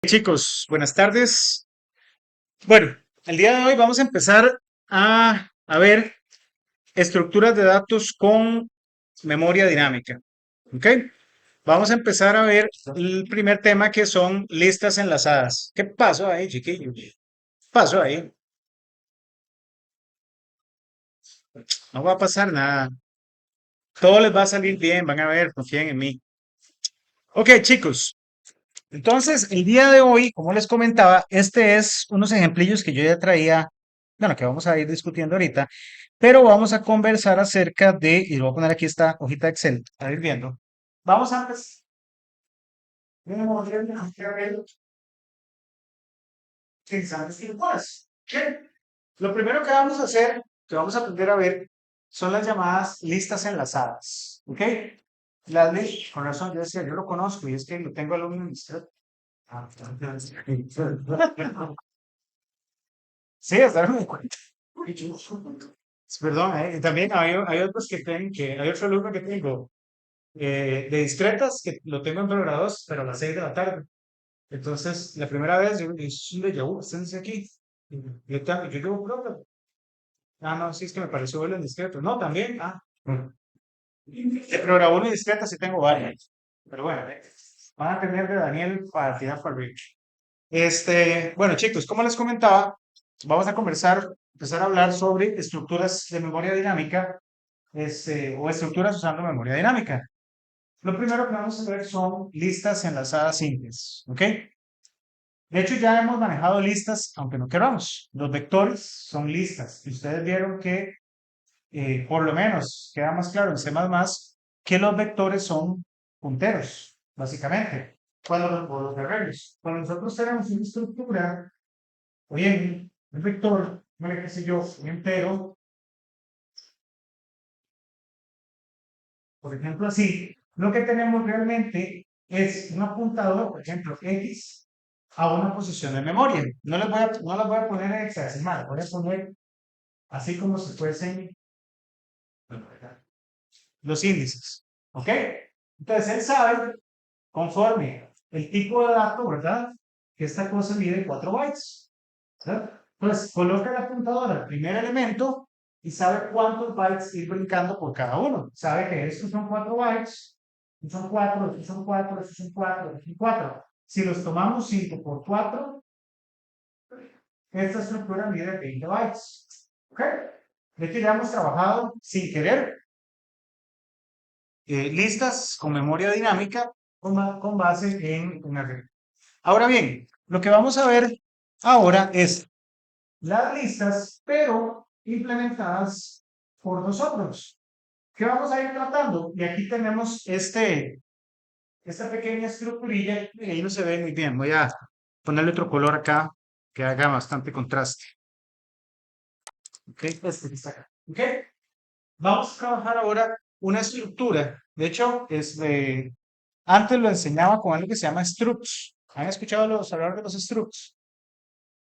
Chicos, buenas tardes. Bueno, el día de hoy vamos a empezar a ver estructuras de datos con memoria dinámica. ¿Ok? Vamos a empezar a ver el primer tema que son listas enlazadas. ¿Qué pasó ahí, chiquillos? ¿Qué pasó ahí? No va a pasar nada. Todo les va a salir bien, van a ver, confíen en mí. Ok, chicos. Entonces, el día de hoy, como les comentaba, este es unos ejemplillos que yo ya traía, bueno, que vamos a ir discutiendo ahorita, pero vamos a conversar acerca de, y lo voy a poner aquí esta hojita de Excel, a ir viendo. Vamos a empezar. Lo primero que vamos a hacer, que vamos a aprender a ver, son las llamadas listas enlazadas. ¿Ok? Las listas, con razón, yo decía, yo lo conozco y es que lo tengo al en mi Ah, sí, hasta ahora me di cuenta. Perdón, también hay otros que tienen que, hay otro alumno que tengo de discretas que lo tengo en programa 2, pero a las 6 de la tarde. Entonces, la primera vez yo es un déjà vu, esténse aquí. Yo llevo programa. Ah, no, sí, es que me pareció verlo en discreto. No, también. De programa 1 y discreta sí tengo varias. Pero bueno, van a tener de Daniel para tirar para Rich. Bueno, chicos, como les comentaba, vamos a conversar, empezar a hablar sobre estructuras de memoria dinámica, o estructuras usando memoria dinámica. Lo primero que vamos a ver son listas enlazadas simples, ¿ok? De hecho, ya hemos manejado listas, aunque no queramos. Los vectores son listas. Y ustedes vieron que, por lo menos, queda más claro en C++, que los vectores son punteros, básicamente. O los arreglos. Cuando nosotros tenemos una estructura, oye, un vector, bueno, qué sé yo, un entero, por ejemplo, así, lo que tenemos realmente es un apuntador, por ejemplo, X, a una posición de memoria. No las voy a poner en hexadecimal, voy a poner así como si fuesen los índices. ¿Ok? Entonces él sabe, conforme el tipo de dato, ¿verdad? Que esta cosa mide 4 bytes. ¿Verdad? Entonces coloca el apuntador al primer elemento y sabe cuántos bytes ir brincando por cada uno. Sabe que estos son 4 bytes, estos son 4, estos son 4, estos son 4, estos son 4. Si los tomamos 5 por 4, esta estructura mide 20 bytes. ¿Ok? De hecho, ya hemos trabajado sin querer listas con memoria dinámica con base en una red. Ahora bien, lo que vamos a ver ahora es las listas, pero implementadas por nosotros. ¿Qué vamos a ir tratando? Y aquí tenemos esta pequeña estructurilla, y ahí no se ve muy bien. Voy a ponerle otro color acá que haga bastante contraste. ¿Ok? Este que está acá. ¿Ok? Vamos a trabajar ahora una estructura. De hecho, antes lo enseñaba con algo que se llama structs. ¿Han escuchado hablar de los structs?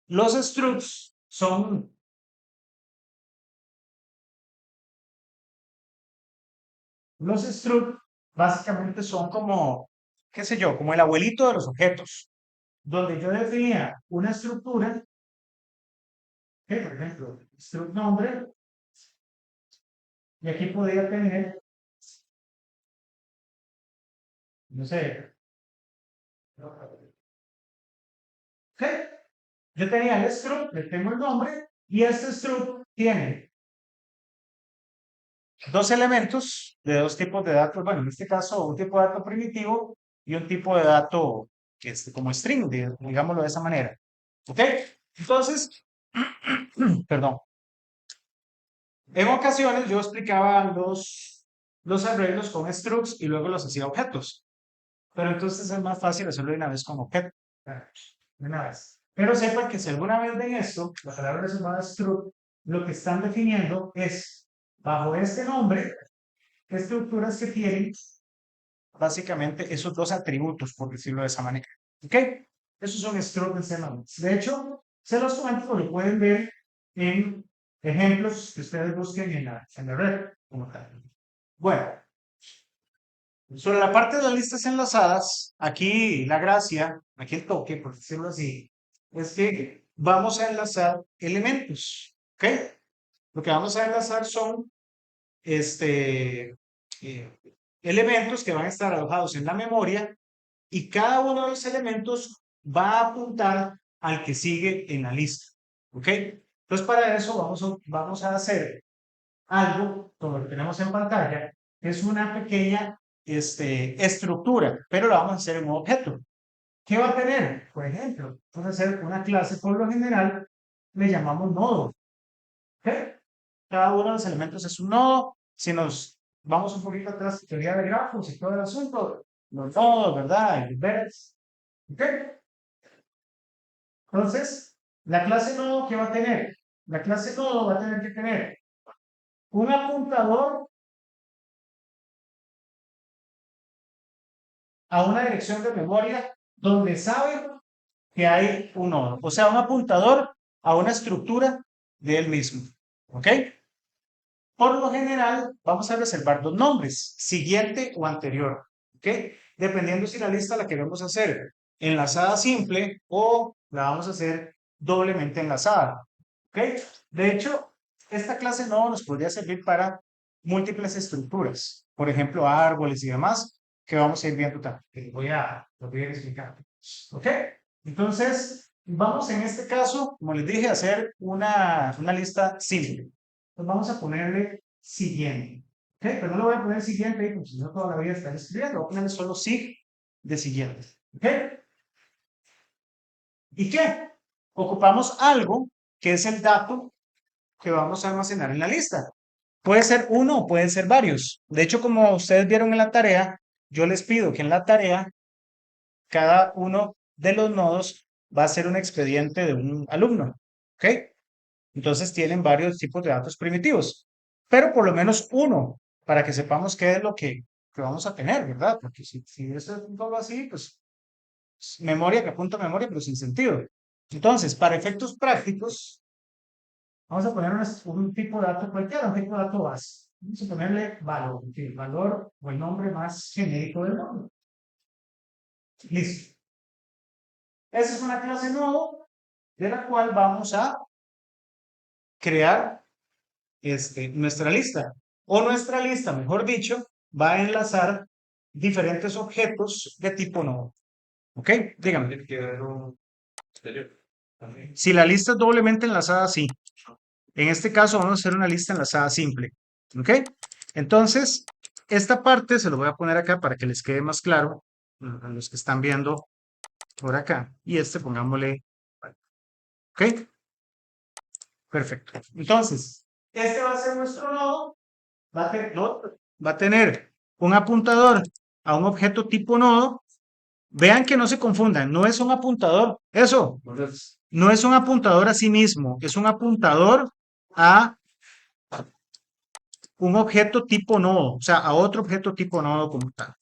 Los structs son, los structs básicamente son como, qué sé yo, como el abuelito de los objetos, donde yo definía una estructura, que por ejemplo, struct nombre, y aquí podía tener, no sé, ¿qué? Yo tenía el struct, le tengo el nombre, y este struct tiene dos elementos de dos tipos de datos, bueno, en este caso un tipo de dato primitivo y un tipo de dato como string, digámoslo de esa manera. ¿Ok? Entonces, perdón, en ocasiones yo explicaba los arreglos con structs y luego los hacía objetos, pero entonces es más fácil hacerlo de una vez con objeto. De una vez. Pero sepan que si alguna vez ven esto, la palabra reservada struct, lo que están definiendo es, bajo este nombre, estructuras que tienen básicamente esos dos atributos, por decirlo de esa manera. ¿Ok? Esos son structs en C++. De hecho, se los comento porque lo pueden ver en ejemplos que ustedes busquen en la red, como tal. Bueno, Sobre la parte de las listas enlazadas, aquí la gracia, aquí el toque, por decirlo así, es que vamos a enlazar elementos, ¿ok? Lo que vamos a enlazar son eh, elementos que van a estar alojados en la memoria y cada uno de los elementos va a apuntar al que sigue en la lista, ¿ok? Entonces para eso vamos a hacer algo, como lo tenemos en pantalla, que es una pequeña estructura, pero la vamos a hacer en un objeto. ¿Qué va a tener? Por ejemplo, vamos a hacer una clase, por lo general, le llamamos nodo. ¿Ok? Cada uno de los elementos es un nodo. Si nos vamos un poquito atrás, teoría de grafos y todo el asunto, los nodos, ¿verdad? Y los vértices. ¿Ok? Entonces, la clase nodo, ¿qué va a tener? La clase nodo va a tener que tener un apuntador a una dirección de memoria donde sabe que hay un nodo, o sea, un apuntador a una estructura de él mismo. ¿Ok? Por lo general, vamos a reservar dos nombres, siguiente o anterior. ¿Ok? Dependiendo si la lista la queremos hacer enlazada simple o la vamos a hacer doblemente enlazada. ¿Ok? De hecho, esta clase no nos podría servir para múltiples estructuras, por ejemplo, árboles y demás, que vamos a ir viendo también. Lo voy a ir explicando. ¿Ok? Entonces, vamos en este caso, como les dije, a hacer una lista simple. Entonces vamos a ponerle siguiente. ¿Ok? Pero no le voy a poner siguiente, porque si no toda la vida estaré escribiendo. Voy a ponerle solo sig de siguiente. ¿Ok? ¿Y qué? Ocupamos algo que es el dato que vamos a almacenar en la lista. Puede ser uno o pueden ser varios. De hecho, como ustedes vieron en la tarea, yo les pido que en la tarea cada uno de los nodos va a ser un expediente de un alumno. ¿Ok? Entonces tienen varios tipos de datos primitivos, pero por lo menos uno para que sepamos qué es lo que vamos a tener, ¿verdad? Porque si eso es todo así, pues memoria que apunta a memoria, pero sin sentido. Entonces, para efectos prácticos, vamos a poner un tipo de dato cualquiera, un tipo de dato base. Vamos a ponerle valor, el valor o el nombre más genérico del mundo. Listo. Esa es una clase nueva de la cual vamos a crear nuestra lista. O nuestra lista, mejor dicho, va a enlazar diferentes objetos de tipo nodo. ¿Ok? Dígame. Si la lista es doblemente enlazada, sí. En este caso vamos a hacer una lista enlazada simple. ¿Ok? Entonces, esta parte se lo voy a poner acá para que les quede más claro a los que están viendo por acá. Y pongámosle. ¿Ok? Perfecto. Entonces, este va a ser nuestro nodo. Va a tener un apuntador a un objeto tipo nodo. Vean que no se confundan, no es un apuntador, eso, no es un apuntador a sí mismo, es un apuntador a un objeto tipo nodo, o sea, a otro objeto tipo nodo como tal.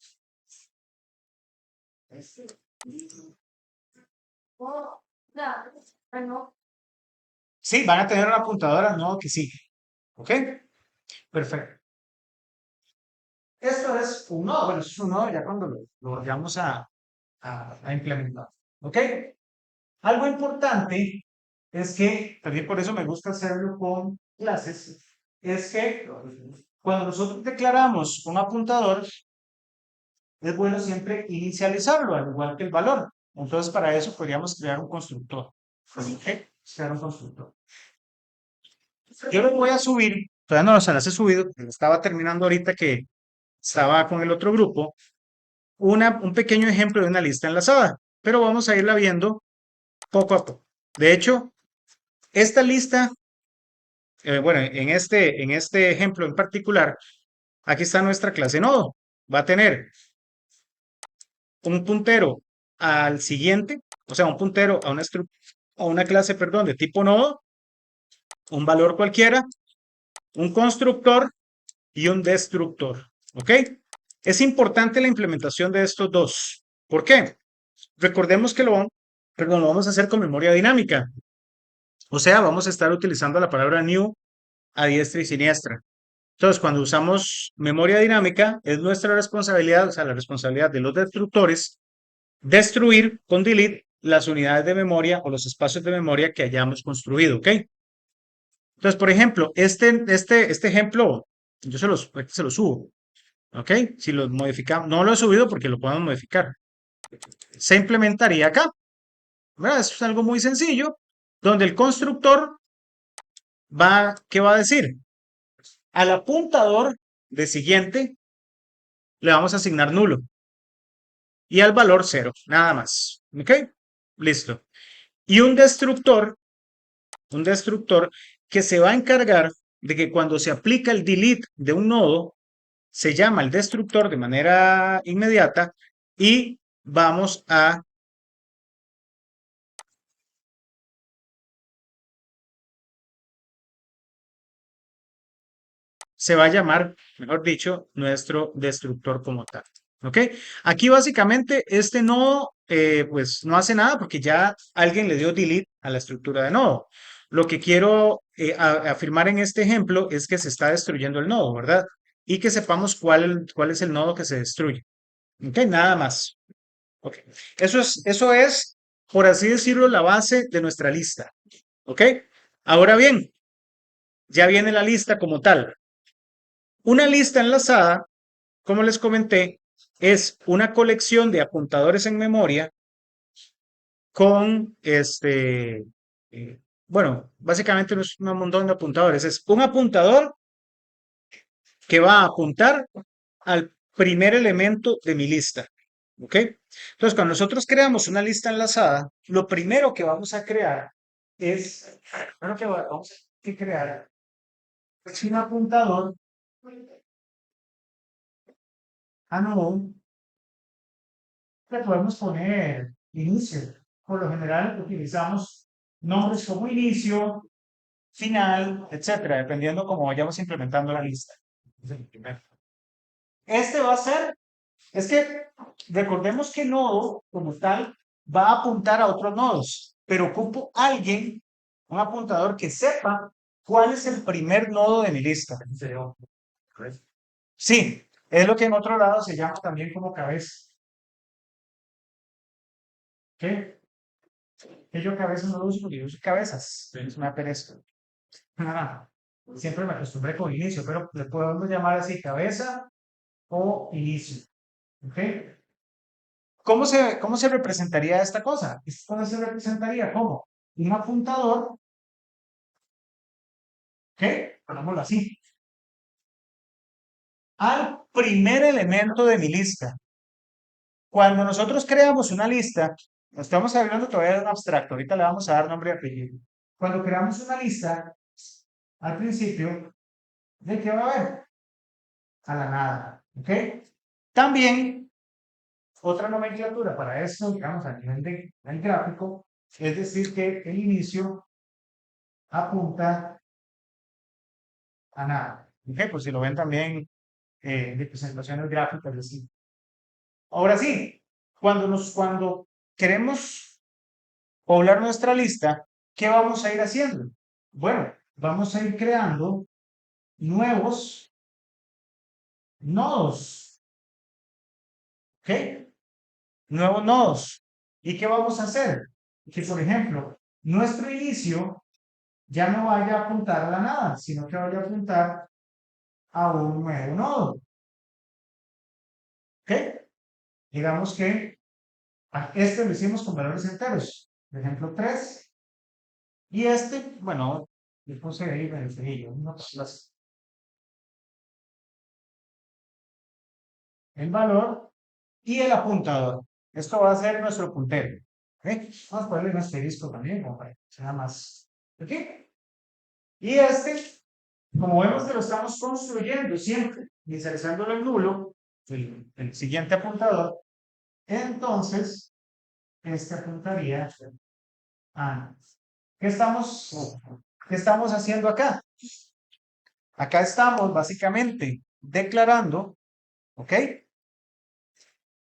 Sí, van a tener un apuntador al nodo que sigue. ¿Ok? Perfecto. Esto es un nodo, bueno, es un nodo ya cuando lo vayamos a implementar. ¿Ok? Algo importante es que, también por eso me gusta hacerlo con clases, es que cuando nosotros declaramos un apuntador, es bueno siempre inicializarlo, al igual que el valor. Entonces, para eso podríamos crear un constructor. ¿Ok? Crear un constructor. Yo lo voy a subir, todavía no los he subido, estaba terminando ahorita que estaba con el otro grupo, un pequeño ejemplo de una lista enlazada, pero vamos a irla viendo poco a poco. De hecho, esta lista, bueno, en este ejemplo en particular, aquí está nuestra clase nodo. Va a tener un puntero al siguiente, o sea, un puntero a una clase, perdón, de tipo nodo, un valor cualquiera, un constructor y un destructor. ¿Ok? Es importante la implementación de estos dos. ¿Por qué? Recordemos que lo vamos a hacer con memoria dinámica. O sea, vamos a estar utilizando la palabra new a diestra y siniestra. Entonces, cuando usamos memoria dinámica, es nuestra responsabilidad, o sea, la responsabilidad de los destructores, destruir con delete las unidades de memoria o los espacios de memoria que hayamos construido, ¿ok? Entonces, por ejemplo, este ejemplo, ahorita se los subo, ¿ok? Si lo modificamos, no lo he subido porque lo podemos modificar. Se implementaría acá, ¿verdad? Es algo muy sencillo, donde el constructor ¿qué va a decir? Al apuntador de siguiente le vamos a asignar nulo y al valor cero, nada más, ¿ok? Listo. Y un destructor que se va a encargar de que cuando se aplica el delete de un nodo, se llama el destructor de manera inmediata y vamos a, se va a llamar, mejor dicho, nuestro destructor como tal. ¿Ok? Aquí básicamente este nodo pues no hace nada porque ya alguien le dio delete a la estructura de nodo. Lo que quiero afirmar en este ejemplo es que se está destruyendo el nodo, ¿verdad? Y que sepamos cuál es el nodo que se destruye. ¿Ok? Nada más. Ok. Eso es, por así decirlo, la base de nuestra lista. ¿Ok? Ahora bien, ya viene la lista como tal. Una lista enlazada, como les comenté, es una colección de apuntadores en memoria con bueno, básicamente no es un montón de apuntadores, es un apuntador que va a apuntar al primer elemento de mi lista. ¿Ok? Entonces, cuando nosotros creamos una lista enlazada, lo primero que vamos a crear es, bueno, que vamos a crear es un apuntador a no le podemos poner inicio. Por lo general utilizamos nombres como inicio, final, etcétera, dependiendo cómo vayamos implementando la lista. Este va a ser, es que recordemos que nodo como tal va a apuntar a otros nodos, pero ocupo alguien, un apuntador que sepa cuál es el primer nodo de mi lista. Sí, es lo que en otro lado se llama también como cabeza. ¿Qué? Que yo cabezas no lo uso porque yo uso cabezas. Entonces me da pereza. Nada. Siempre me acostumbré con inicio, pero le podemos llamar así cabeza o inicio. ¿Ok? Cómo se representaría esta cosa? ¿Esta cosa se representaría como un apuntador, ¿ok? Ponémoslo así, al primer elemento de mi lista. Cuando nosotros creamos una lista, estamos hablando todavía de un abstracto, ahorita le vamos a dar nombre y apellido. Cuando creamos una lista, al principio, ¿de qué va a haber? A la nada, ¿ok? También, otra nomenclatura para esto, digamos, a nivel del gráfico, es decir, que el inicio apunta a nada. ¿Ok? Pues si lo ven también de presentaciones gráficas, así. Ahora sí, cuando queremos poblar nuestra lista, ¿qué vamos a ir haciendo? Bueno, vamos a ir creando nuevos nodos, ¿ok? Nuevos nodos. ¿Y qué vamos a hacer? Que, por ejemplo, nuestro inicio ya no vaya a apuntar a la nada, sino que vaya a apuntar a un nuevo nodo, ¿ok? Digamos que a este lo hicimos con valores enteros, por ejemplo, 3. Y este, bueno, le puse ahí en el cerillo, ¿no? El valor y el apuntador. Esto va a ser nuestro puntero. ¿Ok? Vamos a ponerle un asterisco también, como para que sea más. ¿Ok? Y este, como vemos que lo estamos construyendo siempre, inicializándolo en nulo, el siguiente apuntador, entonces, este apuntaría a. ¿Qué estamos, ¿Qué estamos haciendo acá? Acá estamos básicamente declarando, ¿ok?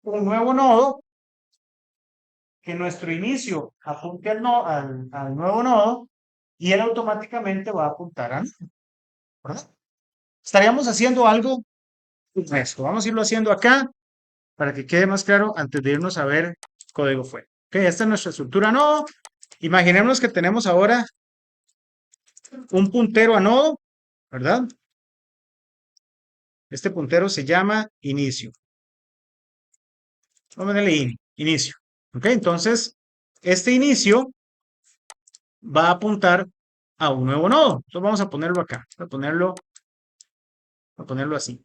Un nuevo nodo que nuestro inicio apunte al nuevo nodo y él automáticamente va a apuntar a, ¿verdad? estaríamos haciendo algo como esto. Vamos a irlo haciendo acá para que quede más claro antes de irnos a ver código fuera. Ok, esta es nuestra estructura nodo. Imaginemos que tenemos ahora un puntero a nodo, ¿verdad? Este puntero se llama inicio. Vamos a ponerle inicio. Ok, entonces este inicio va a apuntar a un nuevo nodo. Entonces vamos a ponerlo acá. A ponerlo así.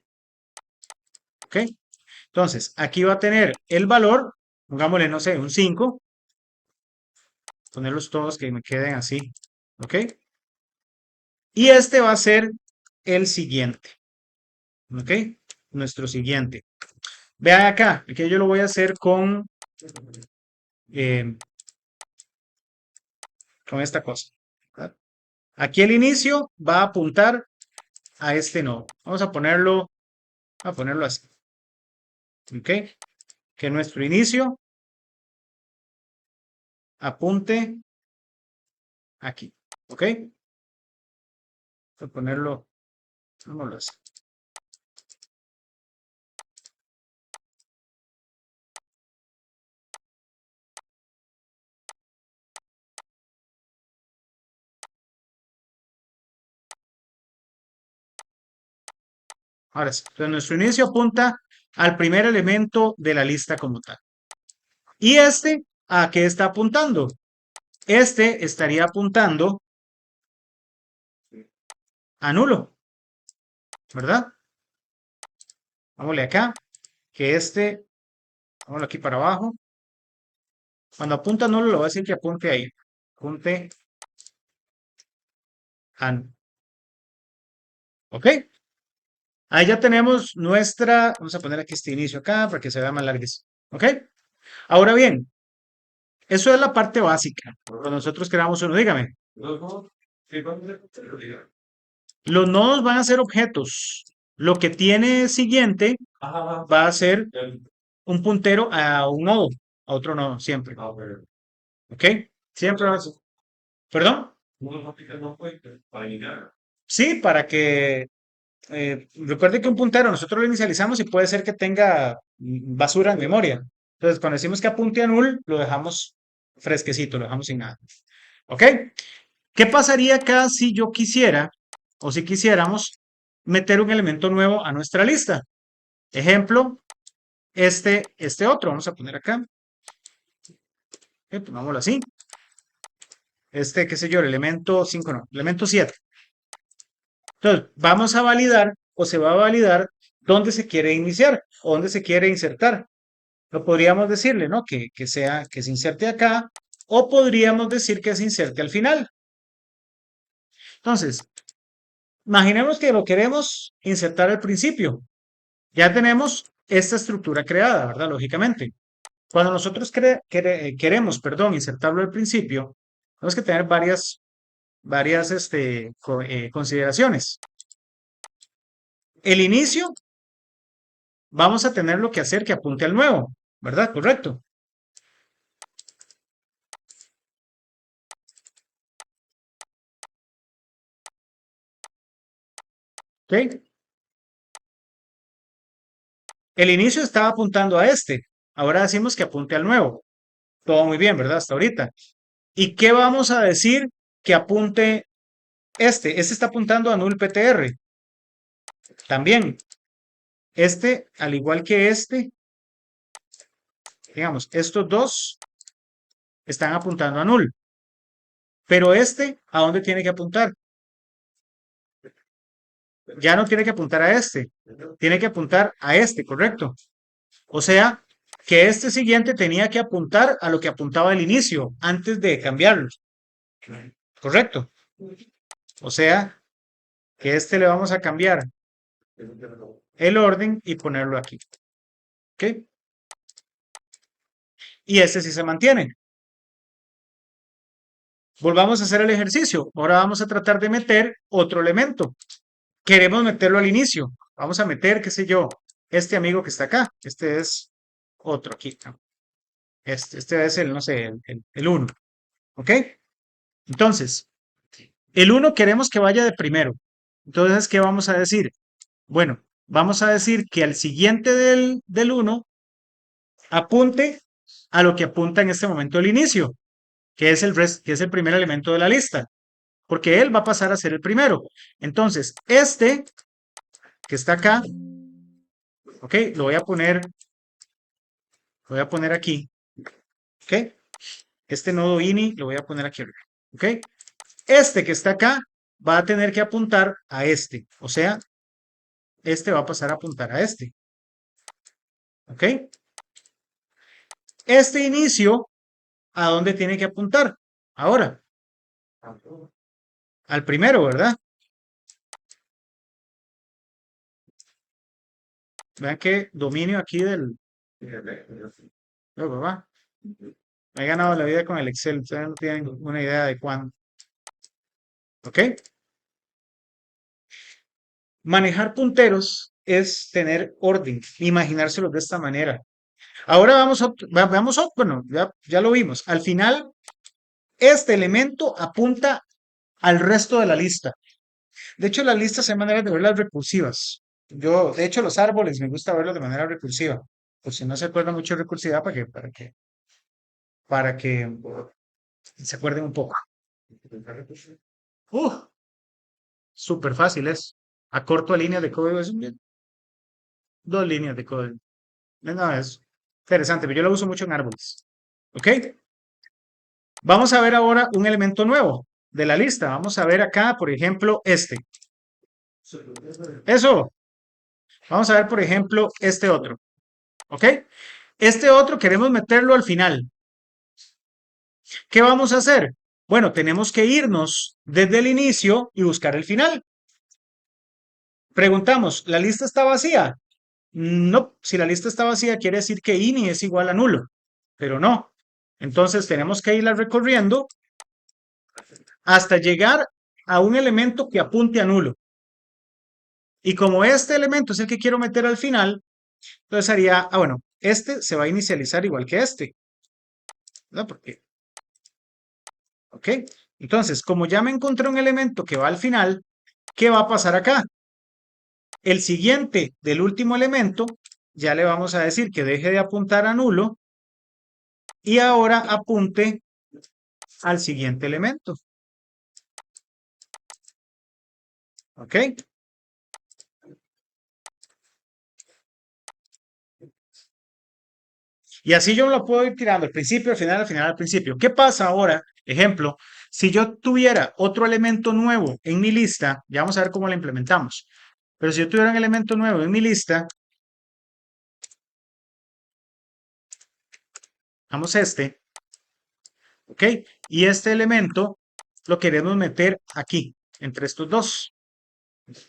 Ok, entonces aquí va a tener el valor, pongámosle, no sé, un 5. Ponerlos todos que me queden así. Ok, y este va a ser el siguiente. Ok, nuestro siguiente. Vean acá, que yo lo voy a hacer eh, con esta cosa. ¿Verdad? Aquí el inicio va a apuntar a este nodo. Vamos a ponerlo así. ¿Ok? Que nuestro inicio apunte aquí. ¿Ok? Voy a ponerlo, vámonos así. Ahora sí. Entonces nuestro inicio apunta al primer elemento de la lista como tal. ¿Y este a qué está apuntando? Este estaría apuntando a nulo, ¿verdad? Vámonos acá, que este, vámonos aquí para abajo. Cuando apunta a nulo, lo voy a decir que apunte ahí. Apunte a nulo. ¿Ok? Ahí ya tenemos nuestra, vamos a poner aquí este inicio acá para que se vea más largo. ¿Ok? Ahora bien, eso es la parte básica. Cuando nosotros creamos uno, dígame. Los nodos van a ser objetos. Lo que tiene siguiente va a ser un puntero a un nodo, a otro nodo, siempre. ¿Ok? Siempre va a ser. ¿Perdón? Sí, para que recuerde que un puntero nosotros lo inicializamos y puede ser que tenga basura en memoria. Entonces, cuando decimos que apunte a null, lo dejamos fresquecito, lo dejamos sin nada. ¿Ok? ¿Qué pasaría acá si yo quisiera, o si quisiéramos, meter un elemento nuevo a nuestra lista? Ejemplo, este otro. Vamos a poner acá. Pongámoslo así. Qué sé yo, el elemento 5 no, elemento 7. Entonces, vamos a validar o se va a validar dónde se quiere iniciar o dónde se quiere insertar. No podríamos decirle, ¿no? Que se inserte acá o podríamos decir que se inserte al final. Entonces, imaginemos que lo queremos insertar al principio. Ya tenemos esta estructura creada, ¿verdad? Lógicamente. Cuando nosotros queremos, perdón, insertarlo al principio, tenemos que tener varias consideraciones. El inicio, vamos a tener lo que hacer que apunte al nuevo, ¿verdad? Correcto. ¿Ok? El inicio estaba apuntando a este. Ahora decimos que apunte al nuevo. Todo muy bien, ¿verdad? Hasta ahorita. ¿Y qué vamos a decir que apunte este? Este está apuntando a null PTR. También. Al igual que digamos, estos dos están apuntando a null. Pero ¿a dónde tiene que apuntar? Ya no tiene que apuntar a tiene que apuntar a ¿correcto? O sea, que este siguiente tenía que apuntar a lo que apuntaba al inicio, antes de cambiarlo, ¿correcto? O sea, que le vamos a cambiar el orden y ponerlo aquí, ¿ok? Y sí se mantiene. Volvamos a hacer el ejercicio. Ahora vamos a tratar de meter otro elemento. Queremos meterlo al inicio. Vamos a meter, qué sé yo, este amigo que está acá. Este es otro aquí. ¿No? Este es el, no sé, el 1. ¿Ok? Entonces, el 1 queremos que vaya de primero. Entonces, ¿qué vamos a decir? Bueno, vamos a decir que al siguiente del uno apunte a lo que apunta en este momento el inicio, que es el primer elemento de la lista, porque él va a pasar a ser el primero. Entonces, este que está acá, ok, lo voy a poner aquí, ok. Este nodo ini lo voy a poner aquí arriba, ok. Este que está acá va a tener que apuntar a este, o sea, este va a pasar a apuntar a este, ok. Este inicio, ¿a dónde tiene que apuntar? Ahora, al primero, ¿verdad? Vean que dominio aquí del... Luego, va. Me he ganado la vida con el Excel. Ustedes no tienen una idea de cuándo. ¿Ok? Manejar punteros es tener orden, imaginárselo de esta manera. Ahora veamos otro, bueno, ya lo vimos. Al final, este elemento apunta al resto de la lista. De hecho, las listas hay maneras de verlas recursivas. Yo, de hecho, los árboles me gusta verlos de manera recursiva. Pues si no se acuerda mucho de recursividad, para que se acuerden un poco. Uh, Súper fácil es. Acorto a líneas de código, es dos líneas de código. No, es interesante, pero yo lo uso mucho en árboles. ¿Ok? Vamos a ver ahora un elemento nuevo de la lista. Vamos a ver acá, por ejemplo, este. Eso. Vamos a ver, por ejemplo, este otro. ¿Ok? Este otro queremos meterlo al final. ¿Qué vamos a hacer? Bueno, tenemos que irnos desde el inicio y buscar el final. Preguntamos, ¿la lista está vacía? No, si la lista está vacía quiere decir que ini es igual a nulo, pero no. Entonces tenemos que irla recorriendo hasta llegar a un elemento que apunte a nulo. Y como este elemento es el que quiero meter al final, entonces haría, bueno, este se va a inicializar igual que este, ¿no? Porque, ok. Entonces, como ya me encontré un elemento que va al final, ¿qué va a pasar acá? El siguiente del último elemento, ya le vamos a decir que deje de apuntar a nulo y ahora apunte al siguiente elemento. ¿Ok? Y así yo lo puedo ir tirando al principio, al final, al final, al principio. ¿Qué pasa ahora? Ejemplo, si yo tuviera otro elemento nuevo en mi lista, ya vamos a ver cómo lo implementamos. Pero si yo tuviera un elemento nuevo en mi lista, vamos este, ¿ok? Y este elemento lo queremos meter aquí, entre estos dos,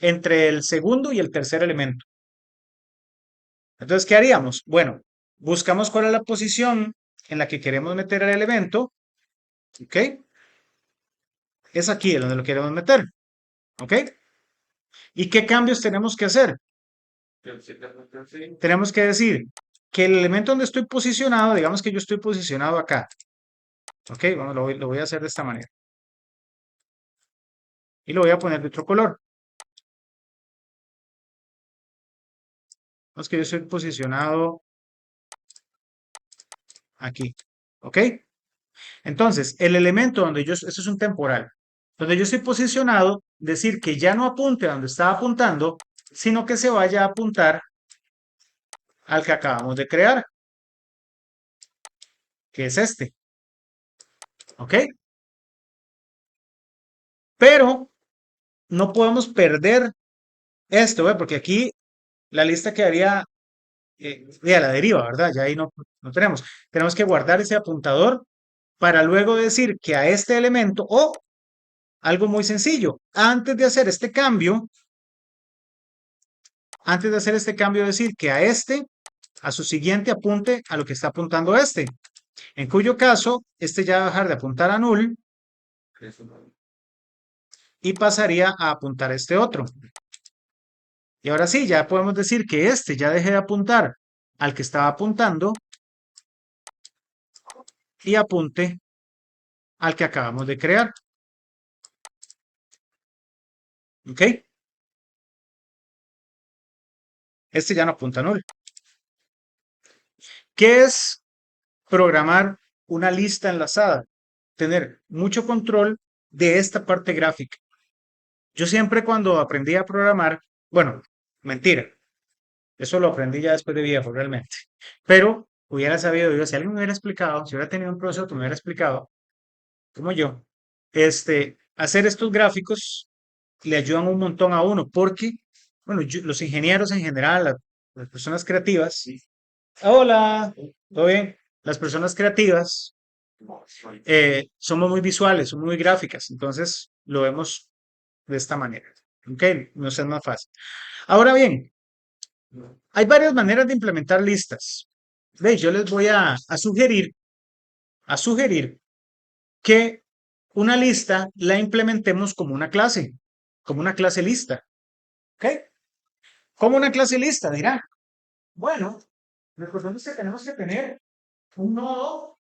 entre el segundo y el tercer elemento. Entonces, ¿qué haríamos? Bueno, buscamos cuál es la posición en la que queremos meter el elemento, ¿ok? Es aquí donde lo queremos meter, ¿ok? ¿Y qué cambios tenemos que hacer? Tenemos que decir que el elemento donde estoy posicionado, digamos que yo estoy posicionado acá, ¿ok? Bueno, lo voy a hacer de esta manera. Y lo voy a poner de otro color. Vamos que yo estoy posicionado aquí, ¿ok? Entonces, el elemento donde esto es un temporal, donde yo estoy posicionado, decir que ya no apunte a donde estaba apuntando, sino que se vaya a apuntar al que acabamos de crear, que es este, ¿ok? Pero no podemos perder esto, ¿ve? Porque aquí la lista quedaría a la deriva, ¿verdad? Ya ahí no tenemos. Tenemos que guardar ese apuntador para luego decir que a este elemento, o algo muy sencillo, antes de hacer este cambio, decir que a su siguiente apunte a lo que está apuntando este. En cuyo caso, este ya va a dejar de apuntar a null y pasaría a apuntar a este otro. Y ahora sí, ya podemos decir que este ya deje de apuntar al que estaba apuntando y apunte al que acabamos de crear. ¿Ok? Este ya no apunta a nulo. ¿Qué es programar una lista enlazada? Tener mucho control de esta parte gráfica. Yo siempre cuando aprendí a programar, bueno, mentira, eso lo aprendí ya después de viejo realmente, pero hubiera sabido yo, si alguien me hubiera explicado, si hubiera tenido un profesor que me hubiera explicado, como yo, hacer estos gráficos le ayudan un montón a uno, porque, bueno, los ingenieros en general, las personas creativas, hola, ¿todo bien? Las personas creativas somos muy visuales, somos muy gráficas, entonces lo vemos de esta manera. ¿Ok? Nos es más fácil. Ahora bien, hay varias maneras de implementar listas. ¿Veis? Yo les voy a sugerir que una lista la implementemos como una clase lista. ¿Ok? Como una clase lista, dirá. Bueno, recordemos que tenemos que tener un nodo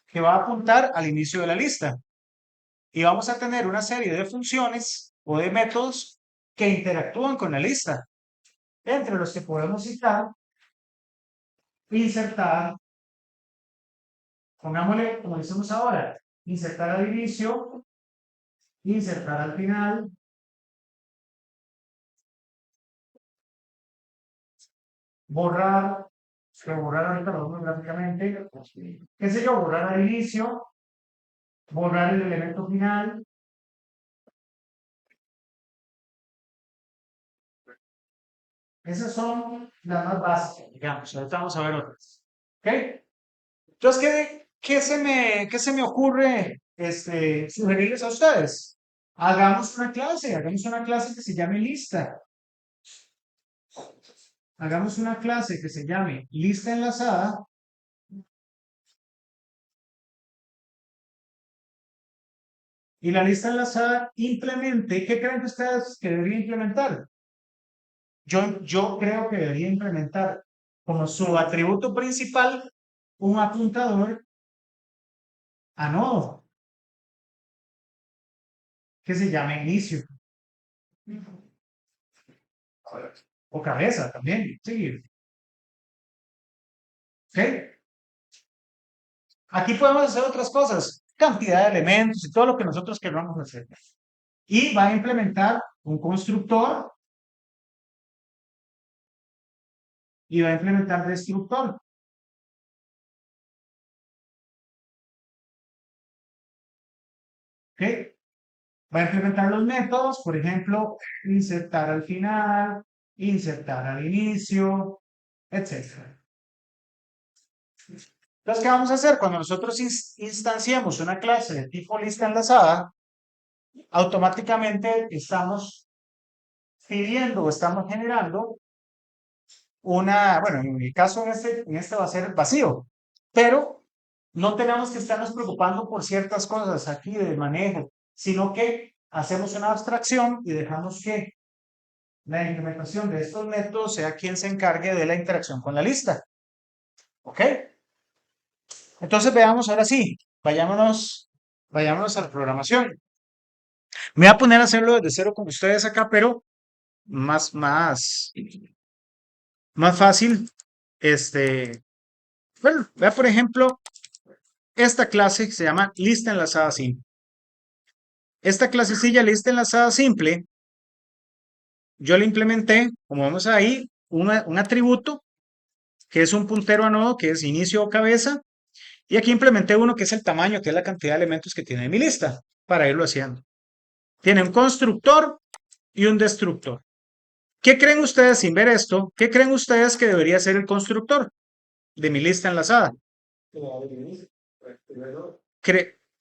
que va a apuntar al inicio de la lista. Y vamos a tener una serie de funciones o de métodos que interactúan con la lista, entre los que podemos citar, insertar, pongámosle como decimos ahora, insertar al inicio, insertar al final, borrar, que borrar ahorita lo vemos gráficamente, qué sé yo, borrar al inicio, borrar el elemento final. Esas son las más básicas, digamos. Ahorita vamos a ver otras. ¿Ok? Entonces, ¿qué se me ocurre sugerirles a ustedes? Hagamos una clase que se llame lista. Hagamos una clase que se llame lista enlazada. Y la lista enlazada implemente, ¿qué creen ustedes que debería implementar? Yo creo que debería implementar como su atributo principal un apuntador a nodo que se llame inicio o cabeza también. Sí, ¿ok? Aquí podemos hacer otras cosas, cantidad de elementos y todo lo que nosotros queramos hacer. Y va a implementar un constructor y va a implementar destructor. ¿Ok? Va a implementar los métodos, por ejemplo, insertar al final, insertar al inicio, etcétera. Entonces, ¿qué vamos a hacer? Cuando nosotros instanciemos una clase de tipo lista enlazada, automáticamente estamos pidiendo o estamos generando bueno, en mi caso en este va a ser vacío, pero no tenemos que estarnos preocupando por ciertas cosas aquí de manejo, sino que hacemos una abstracción y dejamos que la implementación de estos métodos sea quien se encargue de la interacción con la lista. ¿Ok? Entonces veamos ahora sí, vayámonos a la programación. Me voy a poner a hacerlo desde cero con ustedes acá, pero más fácil. Bueno, vea por ejemplo esta clase que se llama lista enlazada simple. Esta clasecilla lista enlazada simple, yo le implementé, como vemos ahí, un atributo que es un puntero a nodo, que es inicio o cabeza, y aquí implementé uno que es el tamaño, que es la cantidad de elementos que tiene mi lista, para irlo haciendo. Tiene un constructor y un destructor. ¿Qué creen ustedes sin ver esto? ¿Qué creen ustedes que debería ser el constructor de mi lista enlazada?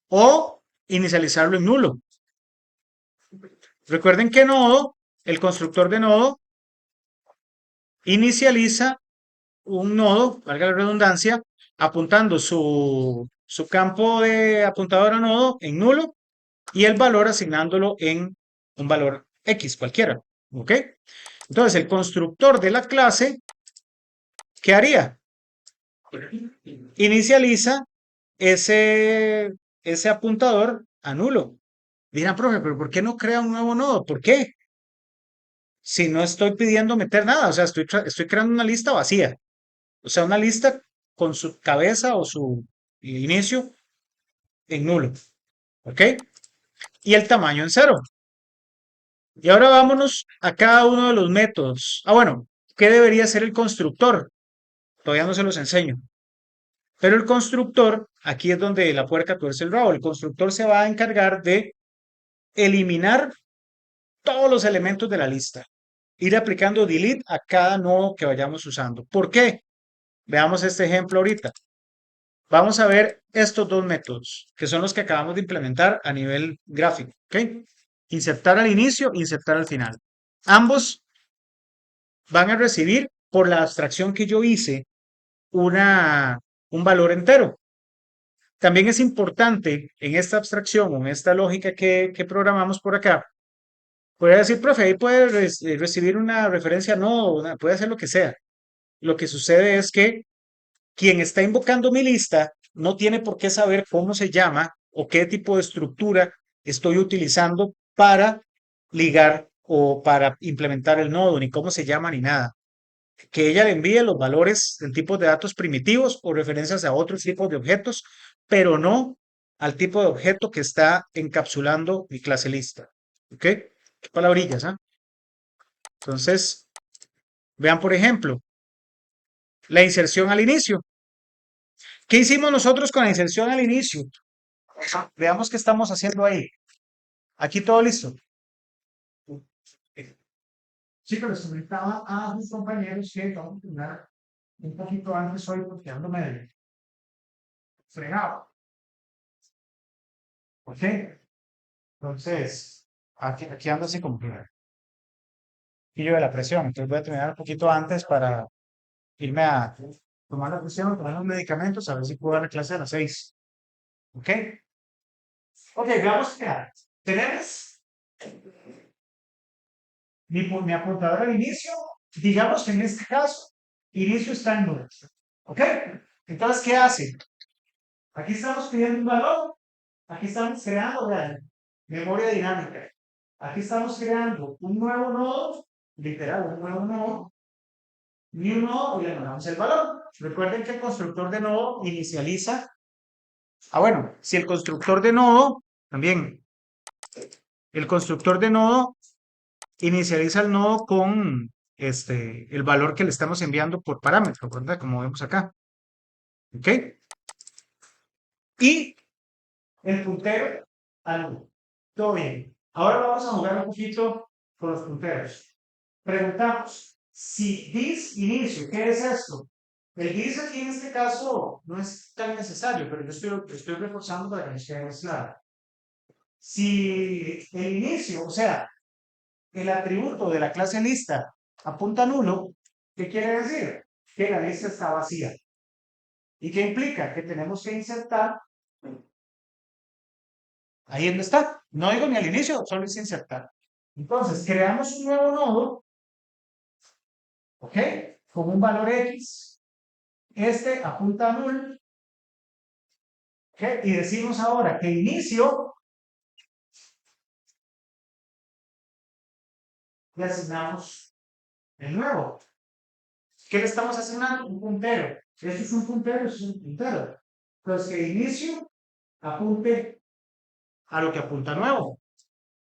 O inicializarlo en nulo. Recuerden que nodo, el constructor de nodo, inicializa un nodo, valga la redundancia, apuntando su campo de apuntador a nodo en nulo y el valor asignándolo en un valor X cualquiera. ¿Ok? Entonces, el constructor de la clase, ¿qué haría? Inicializa ese apuntador a nulo. Dirán, profe, pero ¿por qué no crea un nuevo nodo? ¿Por qué? si no estoy pidiendo meter nada? O sea, estoy creando una lista vacía. O sea, una lista con su cabeza o su inicio en nulo. ¿Ok? Y el tamaño en cero. Y ahora vámonos a cada uno de los métodos. Ah, bueno, ¿qué debería ser el constructor? Todavía no se los enseño. Pero el constructor, aquí es donde la puerca tuerce el rabo. El constructor se va a encargar de eliminar todos los elementos de la lista. Ir aplicando delete a cada nodo que vayamos usando. ¿Por qué? Veamos este ejemplo ahorita. Vamos a ver estos dos métodos, que son los que acabamos de implementar a nivel gráfico. ¿Ok? Insertar al inicio, insertar al final. Ambos van a recibir, por la abstracción que yo hice, un valor entero. También es importante en esta abstracción o en esta lógica que programamos por acá, puede decir, profe, ahí puede recibir una referencia no, puede hacer lo que sea. Lo que sucede es que quien está invocando mi lista no tiene por qué saber cómo se llama o qué tipo de estructura estoy utilizando para ligar o para implementar el nodo, ni cómo se llama ni nada. Que ella le envíe los valores en tipos de datos primitivos o referencias a otros tipos de objetos, pero no al tipo de objeto que está encapsulando mi clase lista. ¿Ok? Qué palabrillas, ¿ah? Entonces, vean, por ejemplo, la inserción al inicio. ¿Qué hicimos nosotros con la inserción al inicio? Veamos qué estamos haciendo ahí. Aquí todo listo. Sí, pero les comentaba a mis compañeros que vamos a terminar un poquito antes hoy porque ando medio fregado. ¿Ok? Entonces, aquí ando así como que y yo de la presión. Entonces voy a terminar un poquito antes para irme a tomar la presión, tomar los medicamentos, a ver si puedo dar la clase a las 6. ¿Ok? Ok, veamos qué hay. Tenemos mi apuntador al inicio. Digamos que en este caso, inicio está en 9. ¿Ok? Entonces, ¿qué hace? Aquí estamos pidiendo un valor. Aquí estamos creando, vean, memoria dinámica. Aquí estamos creando un nuevo nodo, literal, un nuevo nodo, y un nodo y le mandamos el valor. Recuerden que el constructor de nodo inicializa. Ah, bueno, si el constructor de nodo, también, el constructor de nodo inicializa el nodo con el valor que le estamos enviando por parámetro, ¿verdad? Como vemos acá. ¿Ok? Y el puntero al 1. Todo bien. Ahora vamos a jugar un poquito con los punteros. Preguntamos, si this inicio, ¿qué es esto? El this aquí en este caso no es tan necesario, pero yo estoy reforzando para que nos quede más claro. Si el inicio, o sea, el atributo de la clase lista apunta a nulo, ¿qué quiere decir? Que la lista está vacía. ¿Y qué implica? Que tenemos que insertar ahí donde está. No digo ni al inicio, solo es insertar. Entonces, creamos un nuevo nodo, ¿ok? Con un valor X. Este apunta a null, ¿ok? Y decimos ahora que inicio le asignamos el nuevo. ¿Qué le estamos asignando? Un puntero. Esto es un puntero, esto es un puntero. Entonces, que inicio apunte a lo que apunta nuevo.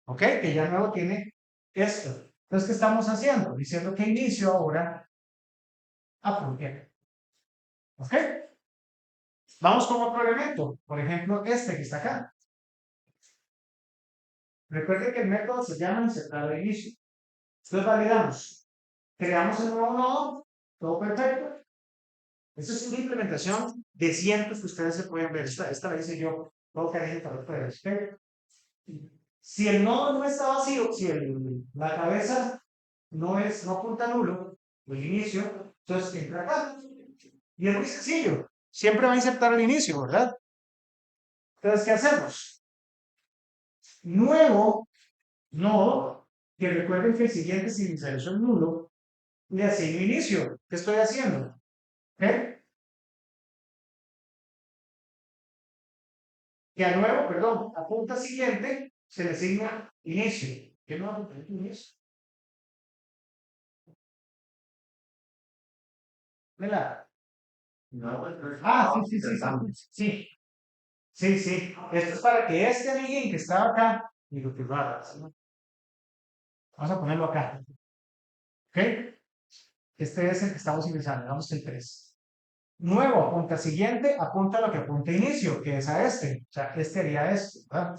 ¿Ok? Que ya nuevo tiene esto. Entonces, ¿qué estamos haciendo? Diciendo que inicio ahora apunte. ¿Ok? Vamos con otro elemento. Por ejemplo, este que está acá. Recuerden que el método se llama insertar de inicio. Entonces validamos. Creamos el nuevo nodo. Todo perfecto. Esta es una implementación de cientos que ustedes se pueden ver. Esta la hice yo. Todo cariño para ustedes. ¿Ok? Si el nodo no está vacío, si la cabeza no apunta nulo, el inicio, entonces entra acá. Y es muy sencillo. Siempre va a insertar al inicio, ¿verdad? Entonces, ¿qué hacemos? Nuevo nodo, que recuerden que el siguiente es inicialización nulo, le asigno inicio. ¿Qué estoy haciendo? ¿Eh? Que a nuevo, perdón, a punta siguiente se le asigna inicio. ¿Qué no inicio? ¿Verdad? Ah, sí, sí, sí, sí, sí, sí, sí. Esto es para que este amiguín que estaba acá, digo, que raro, ¿no? Vamos a ponerlo acá, ¿ok? Este es el que estamos ingresando, digamos el 3. Nuevo, apunta siguiente, apunta lo que apunta inicio, que es a este. O sea, este haría esto, ¿verdad?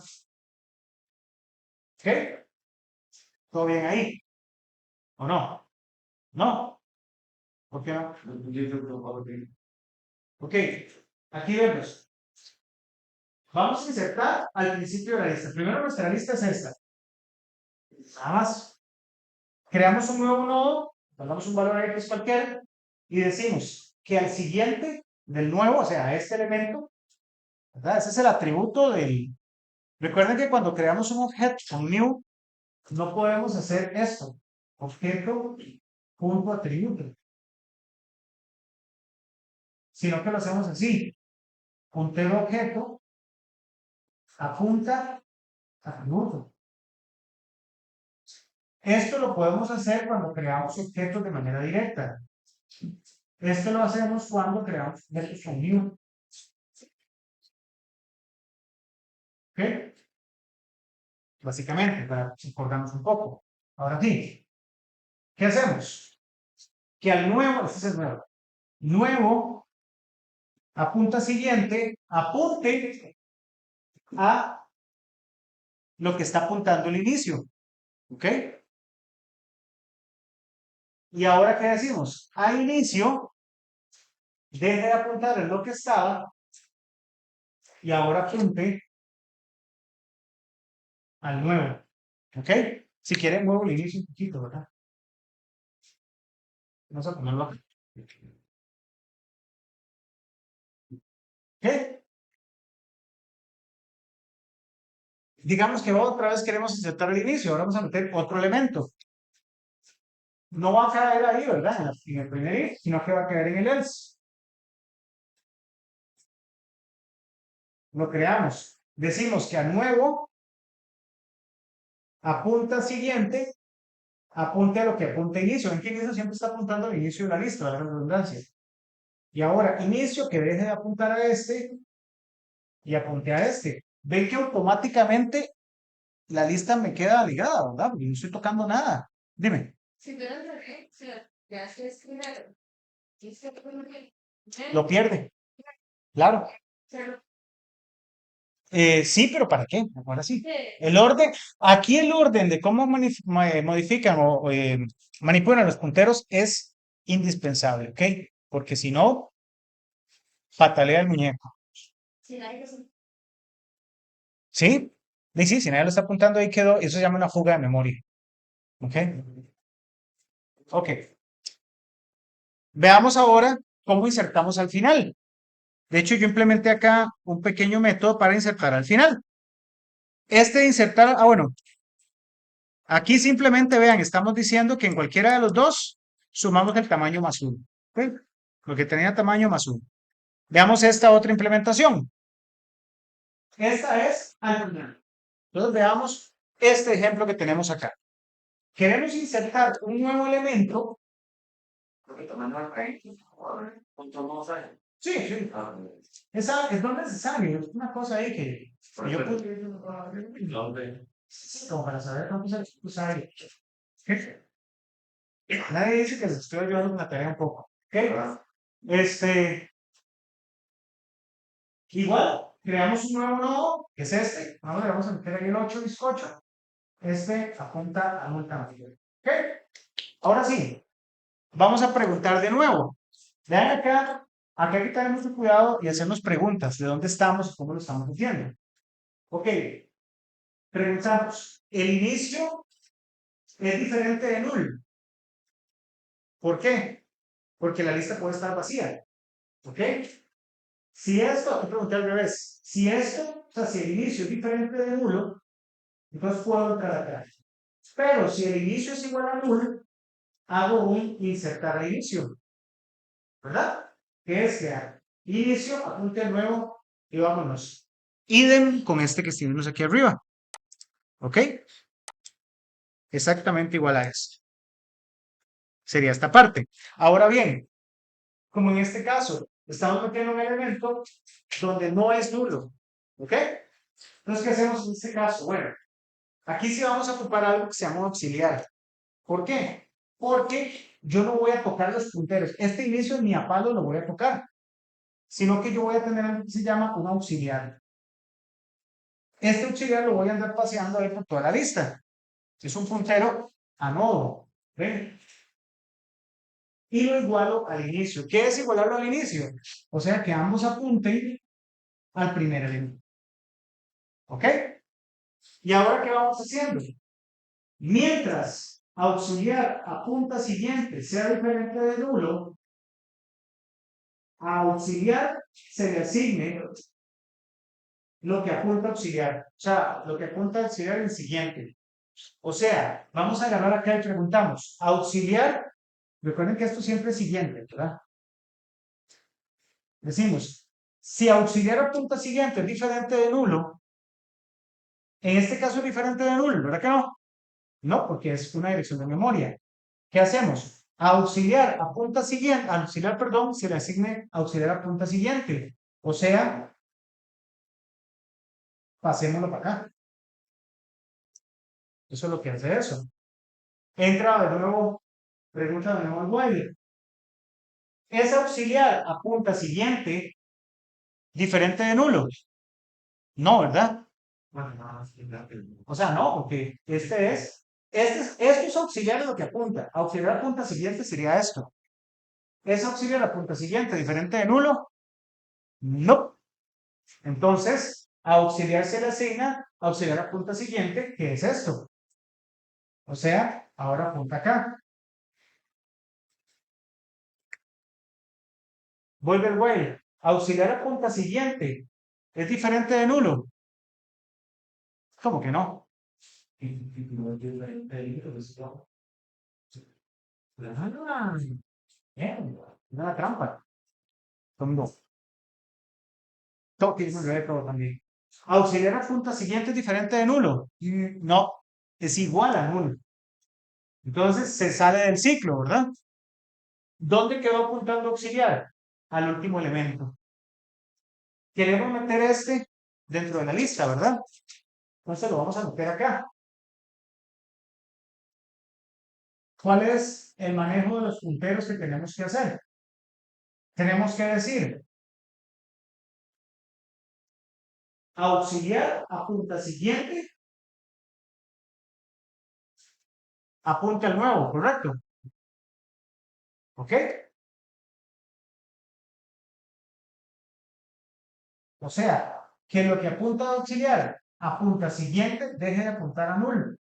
¿Ok? ¿Todo bien ahí? ¿O no? ¿No? ¿Por qué no? Ok, aquí vemos. Vamos a insertar al principio de la lista. Primero nuestra lista es esta. Nada más. Creamos un nuevo nodo, damos un valor X cualquiera y decimos que al siguiente del nuevo, o sea, a este elemento, ¿verdad? Ese es el atributo del... Recuerden que cuando creamos un objeto, un new, no podemos hacer esto. Objeto punto atributo, sino que lo hacemos así. Puntero objeto apunta atributo. Esto lo podemos hacer cuando creamos objetos de manera directa. Esto lo hacemos cuando creamos objetos con new. ¿Ok? Básicamente, para acordarnos un poco. Ahora sí, ¿qué hacemos? Que al nuevo, este es el nuevo, nuevo apunta siguiente, apunte a lo que está apuntando el inicio. ¿Ok? Y ahora, ¿qué decimos? A inicio, deje de apuntar en lo que estaba y ahora apunte al nuevo. ¿Ok? Si quieren, muevo el inicio un poquito, ¿verdad? Vamos a ponerlo acá. ¿Ok? Digamos que otra vez queremos insertar el inicio, ahora vamos a meter otro elemento. No va a caer ahí, ¿verdad? En el primer if, sino que va a caer en el else. Lo creamos. Decimos que a nuevo apunta siguiente, apunte a lo que apunta inicio. En que inicio siempre está apuntando al inicio de la lista, la redundancia. Y ahora inicio que deje de apuntar a este y apunte a este. Ven que automáticamente la lista me queda ligada, ¿verdad? Porque no estoy tocando nada. Dime. Si tú eres el ya es primero. Lo pierde, claro. Sí, pero ¿para qué? Ahora sí. El orden, aquí el orden de cómo modifican o manipulan los punteros es indispensable, ¿ok? Porque si no, patalea el muñeco. ¿Sí? Sí, sí, si nadie lo está apuntando ahí quedó, eso se llama una fuga de memoria, ¿ok? Ok. Veamos ahora cómo insertamos al final. De hecho, yo implementé acá un pequeño método para insertar al final. Este de insertar, bueno, aquí simplemente vean, estamos diciendo que en cualquiera de los dos sumamos el tamaño más uno. ¿Ok? Lo que tenía tamaño más uno. Veamos esta otra implementación. Esta es al final. Entonces veamos este ejemplo que tenemos acá. Queremos insertar un nuevo elemento. Sí, sí. Es no necesario. Es una cosa ahí que yo como para saber cómo se usar. Nadie dice que les estoy ayudando con la tarea un poco. ¿Ok? Este, igual, creamos un nuevo nodo, que es este. Ahora le vamos a meter ahí el 8 bizcocho. Este apunta a un tamaño. ¿Ok? Ahora sí, vamos a preguntar de nuevo. Vean acá, acá hay que tener mucho cuidado y hacernos preguntas de dónde estamos y cómo lo estamos haciendo. Ok, preguntamos, ¿el inicio es diferente de null? ¿Por qué? Porque la lista puede estar vacía. ¿Ok? Si esto, aquí pregunté al revés, si esto, o sea, si el inicio es diferente de nulo, entonces puedo entrar acá. Pero si el inicio es igual a nulo, hago un insertar a inicio, ¿verdad? Que es que inicio, apunte nuevo y vámonos. Idem con este que escribimos aquí arriba. ¿Ok? Exactamente igual a esto. Sería esta parte. Ahora bien, como en este caso, estamos metiendo un elemento donde no es nulo. ¿Ok? Entonces, ¿qué hacemos en este caso? Bueno, aquí sí vamos a ocupar algo que se llama auxiliar. ¿Por qué? Porque yo no voy a tocar los punteros. Este inicio ni a palo lo voy a tocar, sino que yo voy a tener algo que se llama un auxiliar. Este auxiliar lo voy a andar paseando ahí por toda la lista. Es un puntero a nodo. ¿Ven? Y lo igualo al inicio. ¿Qué es igualarlo al inicio? O sea, que ambos apunten al primer elemento. ¿Ok? ¿Y ahora qué vamos haciendo? Mientras auxiliar a punta siguiente sea diferente de nulo, a auxiliar se le asigne lo que apunta auxiliar. O sea, lo que apunta auxiliar el siguiente. O sea, vamos a agarrar acá y preguntamos, auxiliar, recuerden que esto siempre es siguiente, ¿verdad? Decimos, si auxiliar a punta siguiente es diferente de nulo, en este caso es diferente de nulo, ¿verdad que no? No, porque es una dirección de memoria. ¿Qué hacemos? Auxiliar a punta siguiente, auxiliar, perdón, se le asigne auxiliar a punta siguiente. O sea, pasémoslo para acá. Eso es lo que hace eso. Entra de nuevo, pregunta de nuevo al while. ¿Es auxiliar a punta siguiente diferente de nulo? No, ¿verdad? O sea, no, porque esto es auxiliar a lo que apunta. Auxiliar a punta siguiente sería esto. ¿Es auxiliar a punta siguiente diferente de nulo? No. Entonces, a auxiliar se le asigna auxiliar a punta siguiente, que es esto. O sea, ahora apunta acá. Vuelve el while. Auxiliar a punta siguiente es diferente de nulo. ¿Cómo que no? Ah, bien, una trampa. Son dos. Toque, todo también. Auxiliar a punta siguiente es diferente de nulo. No, es igual a nulo. Entonces se sale del ciclo, ¿verdad? ¿Dónde quedó apuntando auxiliar? Al último elemento. Queremos meter este dentro de la lista, ¿verdad? Entonces lo vamos a meter acá. ¿Cuál es el manejo de los punteros que tenemos que hacer? Tenemos que decir auxiliar a punta siguiente, apunta al nuevo, ¿correcto? ¿Ok? O sea, que lo que apunta a auxiliar a punta siguiente deje de apuntar a nulo,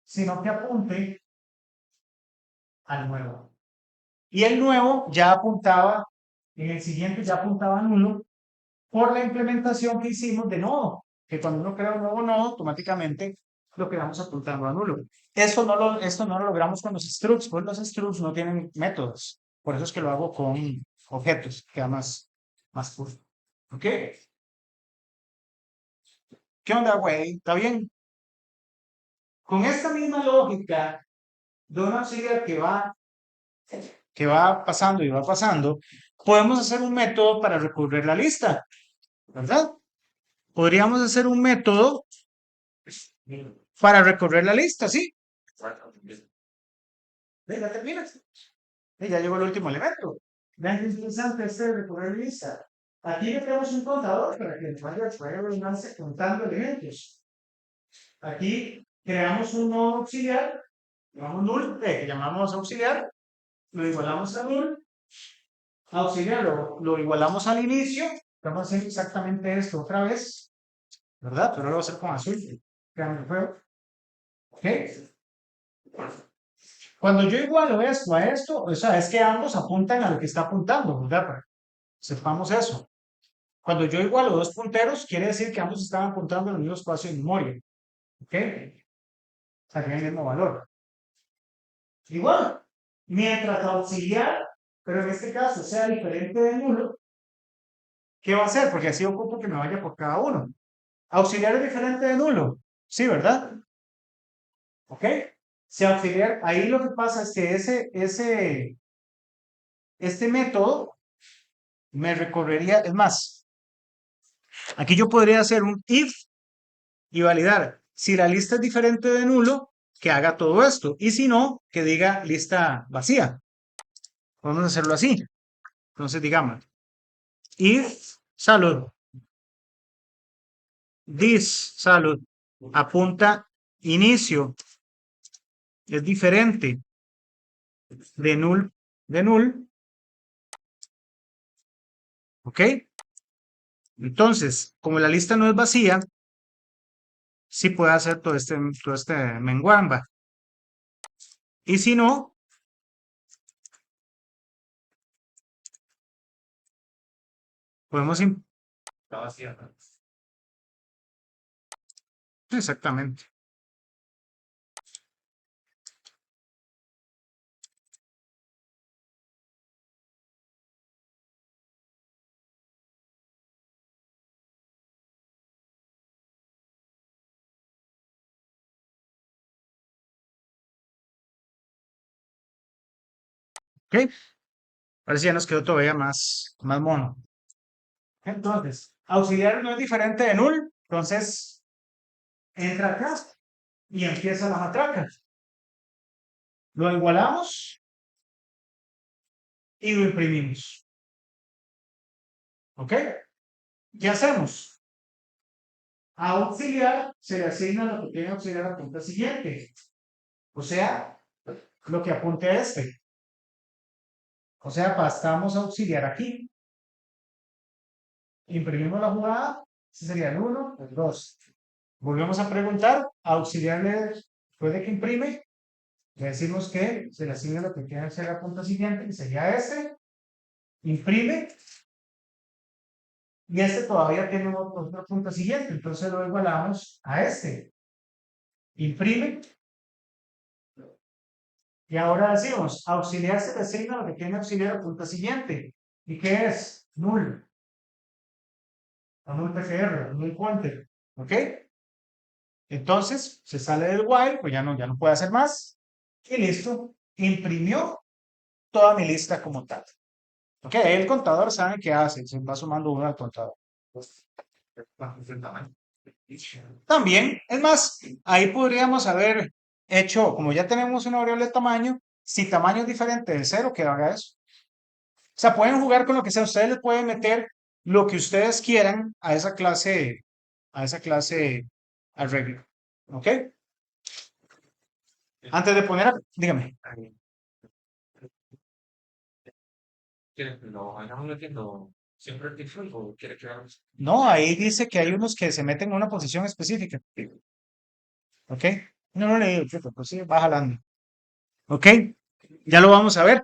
sino que apunte al nuevo. Y el nuevo ya apuntaba, en el siguiente ya apuntaba a nulo por la implementación que hicimos de nodo, que cuando uno crea un nuevo nodo, automáticamente lo quedamos apuntando a nulo. Esto no lo logramos con los structs, pues los structs no tienen métodos. Por eso es que lo hago con objetos, queda más puro. ¿Ok? ¿Qué onda, güey? ¿Está bien? Con esta misma lógica de una auxiliar que va pasando y va pasando, podemos hacer un método para recorrer la lista, ¿verdad? Podríamos hacer un método para recorrer la lista, ¿sí? Ya terminas. Ya llegó el último elemento. Vean qué interesante este de recorrer la lista. Aquí le tenemos un contador para que vaya redundancia contando elementos. Aquí creamos un nodo auxiliar, llamamos null, que llamamos auxiliar, lo igualamos a null, auxiliar lo igualamos al inicio, vamos a hacer exactamente esto otra vez, ¿verdad? Pero lo voy a hacer con azul, vean el juego. ¿Ok? Cuando yo igualo esto a esto, o sea, es que ambos apuntan a lo que está apuntando, ¿verdad? Para que sepamos eso. Cuando yo igualo dos punteros, quiere decir que ambos están apuntando al mismo espacio de memoria. ¿Ok? O sea, tienen el mismo valor. Igual, mientras auxiliar, pero en este caso sea diferente de nulo, ¿qué va a hacer? Porque así ocupo que me vaya por cada uno. Auxiliar es diferente de nulo. Sí, ¿verdad? ¿Ok? Si auxiliar, ahí lo que pasa es que este método me recorrería, es más, aquí yo podría hacer un if y validar. Si la lista es diferente de nulo, que haga todo esto. Y si no, que diga lista vacía. Podemos hacerlo así. Entonces, digamos, if salud, this salud, apunta inicio, es diferente de null, ¿ok? Entonces, como la lista no es vacía, sí puede hacer todo este menguamba. Y si no, podemos... Está vacía, ¿no? Exactamente. ¿Ok? Ahora sí ya nos quedó todavía más mono. Entonces, auxiliar no es diferente de null. Entonces, entra acá y empieza la matraca. Lo igualamos y lo imprimimos. ¿Ok? ¿Qué hacemos? A auxiliar se le asigna lo que tiene auxiliar a punta siguiente. O sea, lo que apunte a este. O sea, pasamos a auxiliar aquí. Imprimimos la jugada. Ese sería el 1, el 2. Volvemos a preguntar. A auxiliar puede que imprime. Le decimos que se le asigna lo que tiene que hacer a punta siguiente, que sería este. Imprime. Y este todavía tiene otra punta siguiente. Entonces lo igualamos a este. Imprime. Y ahora decimos, auxiliar se le asigna lo que tiene auxiliar a punta siguiente. ¿Y qué es? Null. O null PGR, null pointer. ¿Ok? Entonces, se sale del while, pues ya no puede hacer más. Y listo. Imprimió toda mi lista como tal. ¿Ok? Ahí el contador sabe qué hace. Se va sumando uno al contador. También, es más, ahí podríamos haber hecho, como ya tenemos una variable de tamaño, si tamaño es diferente de cero, que haga eso. O sea, pueden jugar con lo que sea. Ustedes le pueden meter lo que ustedes quieran a esa clase arreglo. ¿Ok? Antes de poner, dígame. No, ahí dice que hay unos que se meten en una posición específica. ¿Ok? No le digo, pues sí, va jalando. ¿Ok? Ya lo vamos a ver.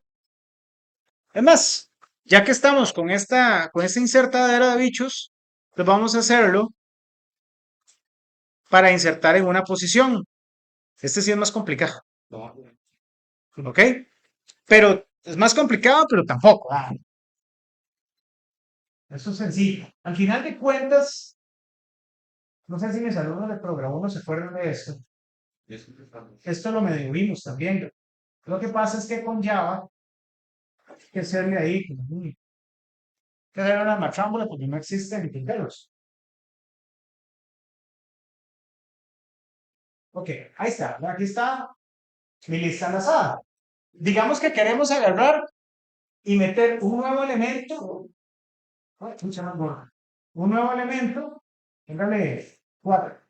Es más, ya que estamos con esta insertadera de bichos, pues vamos a hacerlo para insertar en una posición. Este sí es más complicado. ¿Ok? Pero es más complicado, pero tampoco. Eso es sencillo. Al final de cuentas, no sé si mis alumnos de programa no se acuerdan de esto. Esto lo medio vimos también. Lo que pasa es que con Java hay que hacerle ahí, que hacer una matrámbula porque no existen punteros. Ok, ahí está. Aquí está mi lista enlazada. Digamos que queremos agarrar y meter un nuevo elemento. Ay, mucha más gorda. Un nuevo elemento. Póngale 4.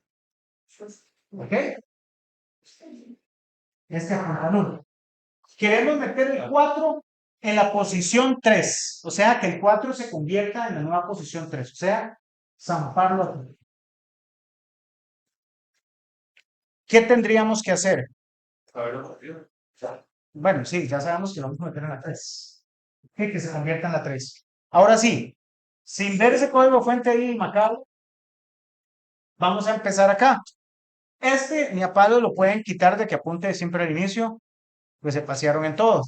¿Ok? Este apunta al 1. Queremos meter el 4 en la posición 3. O sea, que el 4 se convierta en la nueva posición 3. O sea, zamparlo aquí. ¿Qué tendríamos que hacer? Bueno, sí, ya sabemos que lo vamos a meter en la 3. Que se convierta en la 3. Ahora sí, sin ver ese código fuente ahí macabro, vamos a empezar acá. Ni a palo lo pueden quitar de que apunte siempre al inicio, pues se pasearon en todo.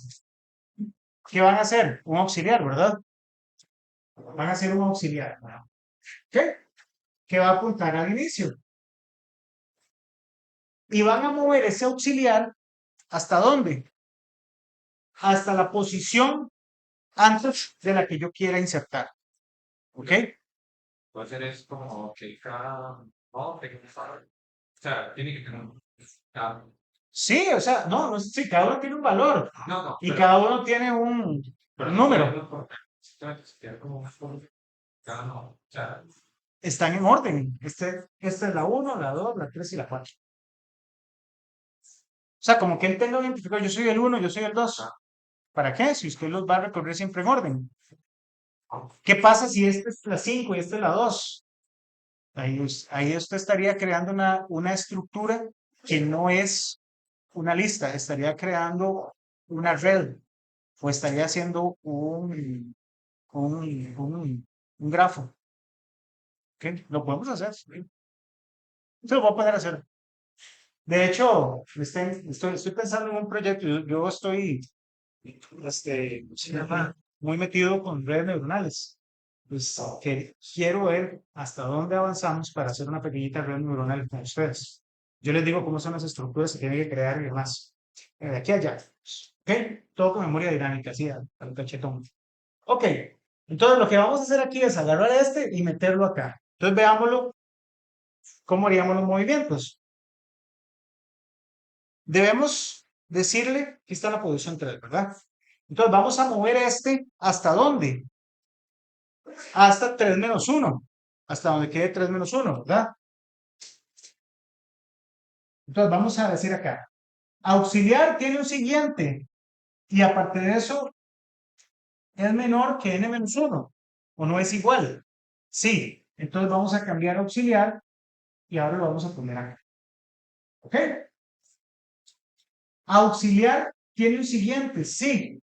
¿Qué van a hacer? Un auxiliar, ¿verdad? Van a hacer un auxiliar. ¿Qué? Que va a apuntar al inicio. Y van a mover ese auxiliar ¿hasta dónde? Hasta la posición antes de la que yo quiera insertar. ¿Ok? Puede ser es como que cada nodo tenga un valor. O sea, tiene que tener un. Cada. Sí, o sea, no, no, sí, cada uno tiene un valor No, no, y cada uno tiene pero un no puede número. no por simplemente se queda como un valor cada nodo. O sea, Están en orden. Esta es la uno, la 2, la 3 y la 4. O sea, como que él tenga identificado, yo soy el uno, yo soy el 2. ¿Para qué? Si usted los va a recorrer siempre en orden. ¿Qué pasa si esta es la 5 y esta es la 2? Ahí usted estaría creando una estructura que no es una lista, estaría creando una red o estaría haciendo un grafo. ¿Ok? Lo podemos hacer. ¿Sí? Se lo voy a poder hacer. De hecho, estoy pensando en un proyecto. Yo estoy ¿cómo se llama? Muy metido con redes neuronales. Pues que quiero ver hasta dónde avanzamos para hacer una pequeñita red neuronal con ustedes. Yo les digo cómo son las estructuras que tienen que crear y demás. De aquí a allá. ¿Ok? Todo con memoria dinámica, así, al cachetón. Ok. Entonces lo que vamos a hacer aquí es agarrar este y meterlo acá. Entonces veámoslo, cómo haríamos los movimientos. Debemos decirle que está en la posición 3, ¿verdad? Entonces vamos a mover este hasta dónde? Hasta 3 menos 1, hasta donde quede 3 menos 1, ¿verdad? Entonces vamos a decir acá, auxiliar tiene un siguiente y aparte de eso es menor que n menos 1 o no es igual. Sí, entonces vamos a cambiar auxiliar y ahora lo vamos a poner acá. ¿Ok? Auxiliar tiene un siguiente, sí.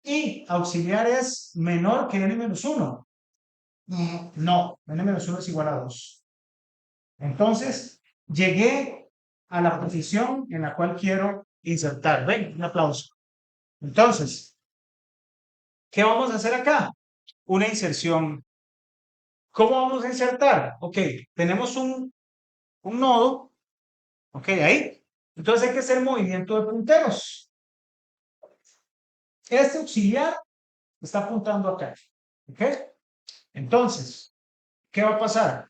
Y auxiliar es menor que n menos 1. No, n menos 1 es igual a 2. Entonces, llegué a la posición en la cual quiero insertar. Ven, un aplauso. Entonces, ¿qué vamos a hacer acá? Una inserción. ¿Cómo vamos a insertar? Ok, tenemos un nodo, ok, ahí. Entonces hay que hacer movimiento de punteros. Este auxiliar está apuntando acá, ok. Entonces, ¿qué va a pasar?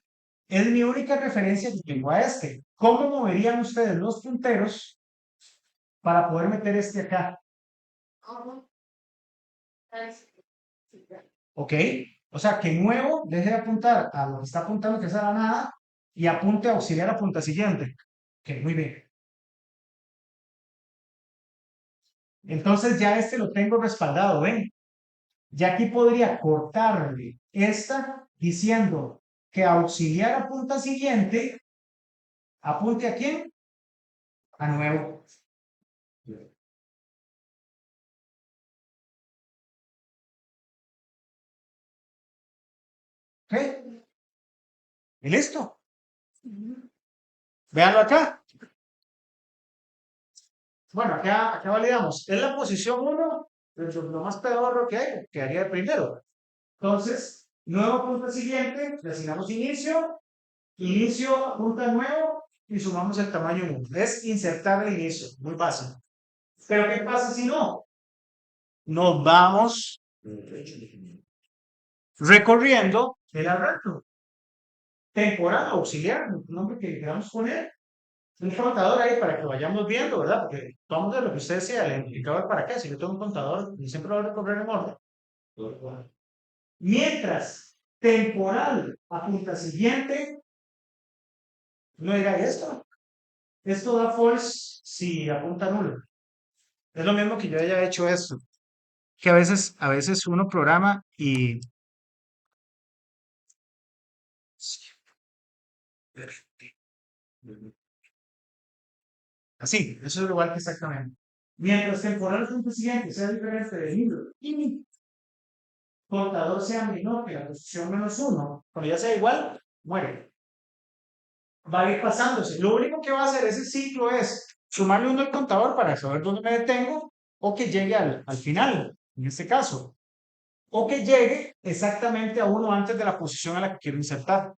Es mi única referencia que tengo a este. ¿Cómo moverían ustedes los punteros para poder meter este acá? ¿Ok? O sea, que nuevo deje de apuntar a lo que está apuntando, que es a la nada, y apunte a auxiliar a punta siguiente. Ok, muy bien. Entonces ya este lo tengo respaldado, ¿ven? Ya aquí podría cortarle esta diciendo que auxiliar a punta siguiente, apunte a quién? A nuevo. ¿Ok? Y listo. Véanlo acá. Bueno, acá validamos. Es la posición 1, lo más pedorro que hay, que haría de primero. Entonces, nuevo punto siguiente, le asignamos inicio, inicio punta nuevo y sumamos el tamaño 1. Es insertar el inicio, muy fácil. Pero ¿qué pasa si no? Nos vamos recorriendo el arranque. Temporada auxiliar, un nombre que queramos poner. Un contador ahí para que vayamos viendo, ¿verdad? Porque vamos de lo que usted decía, el indicador para qué. Si yo tengo un contador, yo siempre lo voy a recorrer en orden. Mientras, temporal a punta siguiente, no dirá esto. Esto da false si apunta nulo. Es lo mismo que yo haya hecho esto. Que a veces uno programa y así, eso es igual que exactamente. Mientras temporal punto siguiente sea diferente del libro y contador sea menor que la posición menos uno, cuando ya sea igual, muere. Va a ir pasándose. Lo único que va a hacer ese ciclo es sumarle uno al contador para saber dónde me detengo o que llegue al final, en este caso. O que llegue exactamente a uno antes de la posición a la que quiero insertar.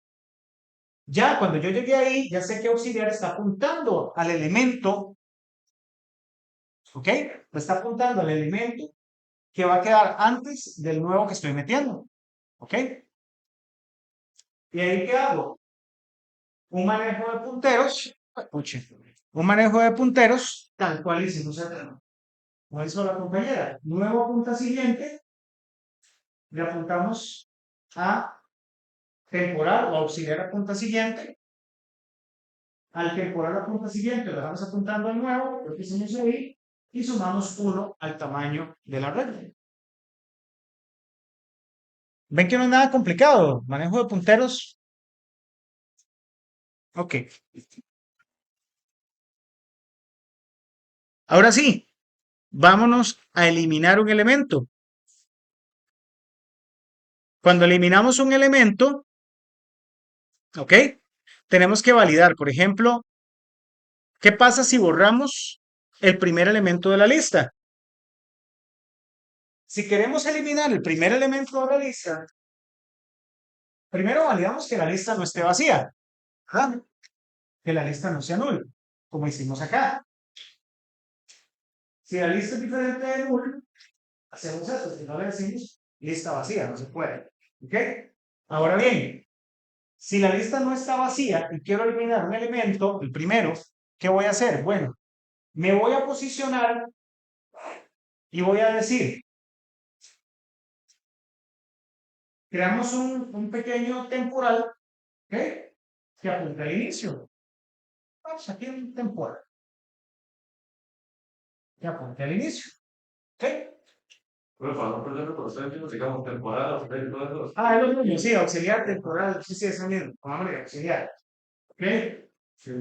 Ya cuando yo llegué ahí, ya sé que auxiliar está apuntando al elemento, ¿ok? Lo está apuntando al elemento que va a quedar antes del nuevo que estoy metiendo. ¿Ok? ¿Y ahí qué hago? Un manejo de punteros, puche, un manejo de punteros tal cual hicimos acá. Como hizo la compañera, nuevo punta siguiente, le apuntamos a temporal o auxiliar a punta siguiente. Al temporal a punta siguiente, le dejamos apuntando al nuevo, lo que hicimos ahí, y sumamos 1 al tamaño de la red. ¿Ven que no es nada complicado? Manejo de punteros. Ok. Ahora sí, vámonos a eliminar un elemento. Cuando eliminamos un elemento, ¿ok? Tenemos que validar, por ejemplo, ¿qué pasa si borramos el primer elemento de la lista? Si queremos eliminar el primer elemento de la lista, primero validamos que la lista no esté vacía, ¿verdad? Que la lista no sea nula, como hicimos acá. Si la lista es diferente de null, hacemos eso, si no le decimos lista vacía, no se puede. ¿Ok? Ahora bien, si la lista no está vacía y quiero eliminar un elemento, el primero, ¿qué voy a hacer? Bueno, me voy a posicionar y voy a decir, creamos un pequeño temporal, ¿ok? Que apunta al inicio. Vamos aquí un temporal que apunta al inicio, ¿ok? Bueno, para no perder el proceso, digamos, temporadas, todo eso. Ah, es lo mismo, sí, auxiliar temporal, sí, sí, es lo mismo, pongámosle auxiliar, ¿ok? Sí.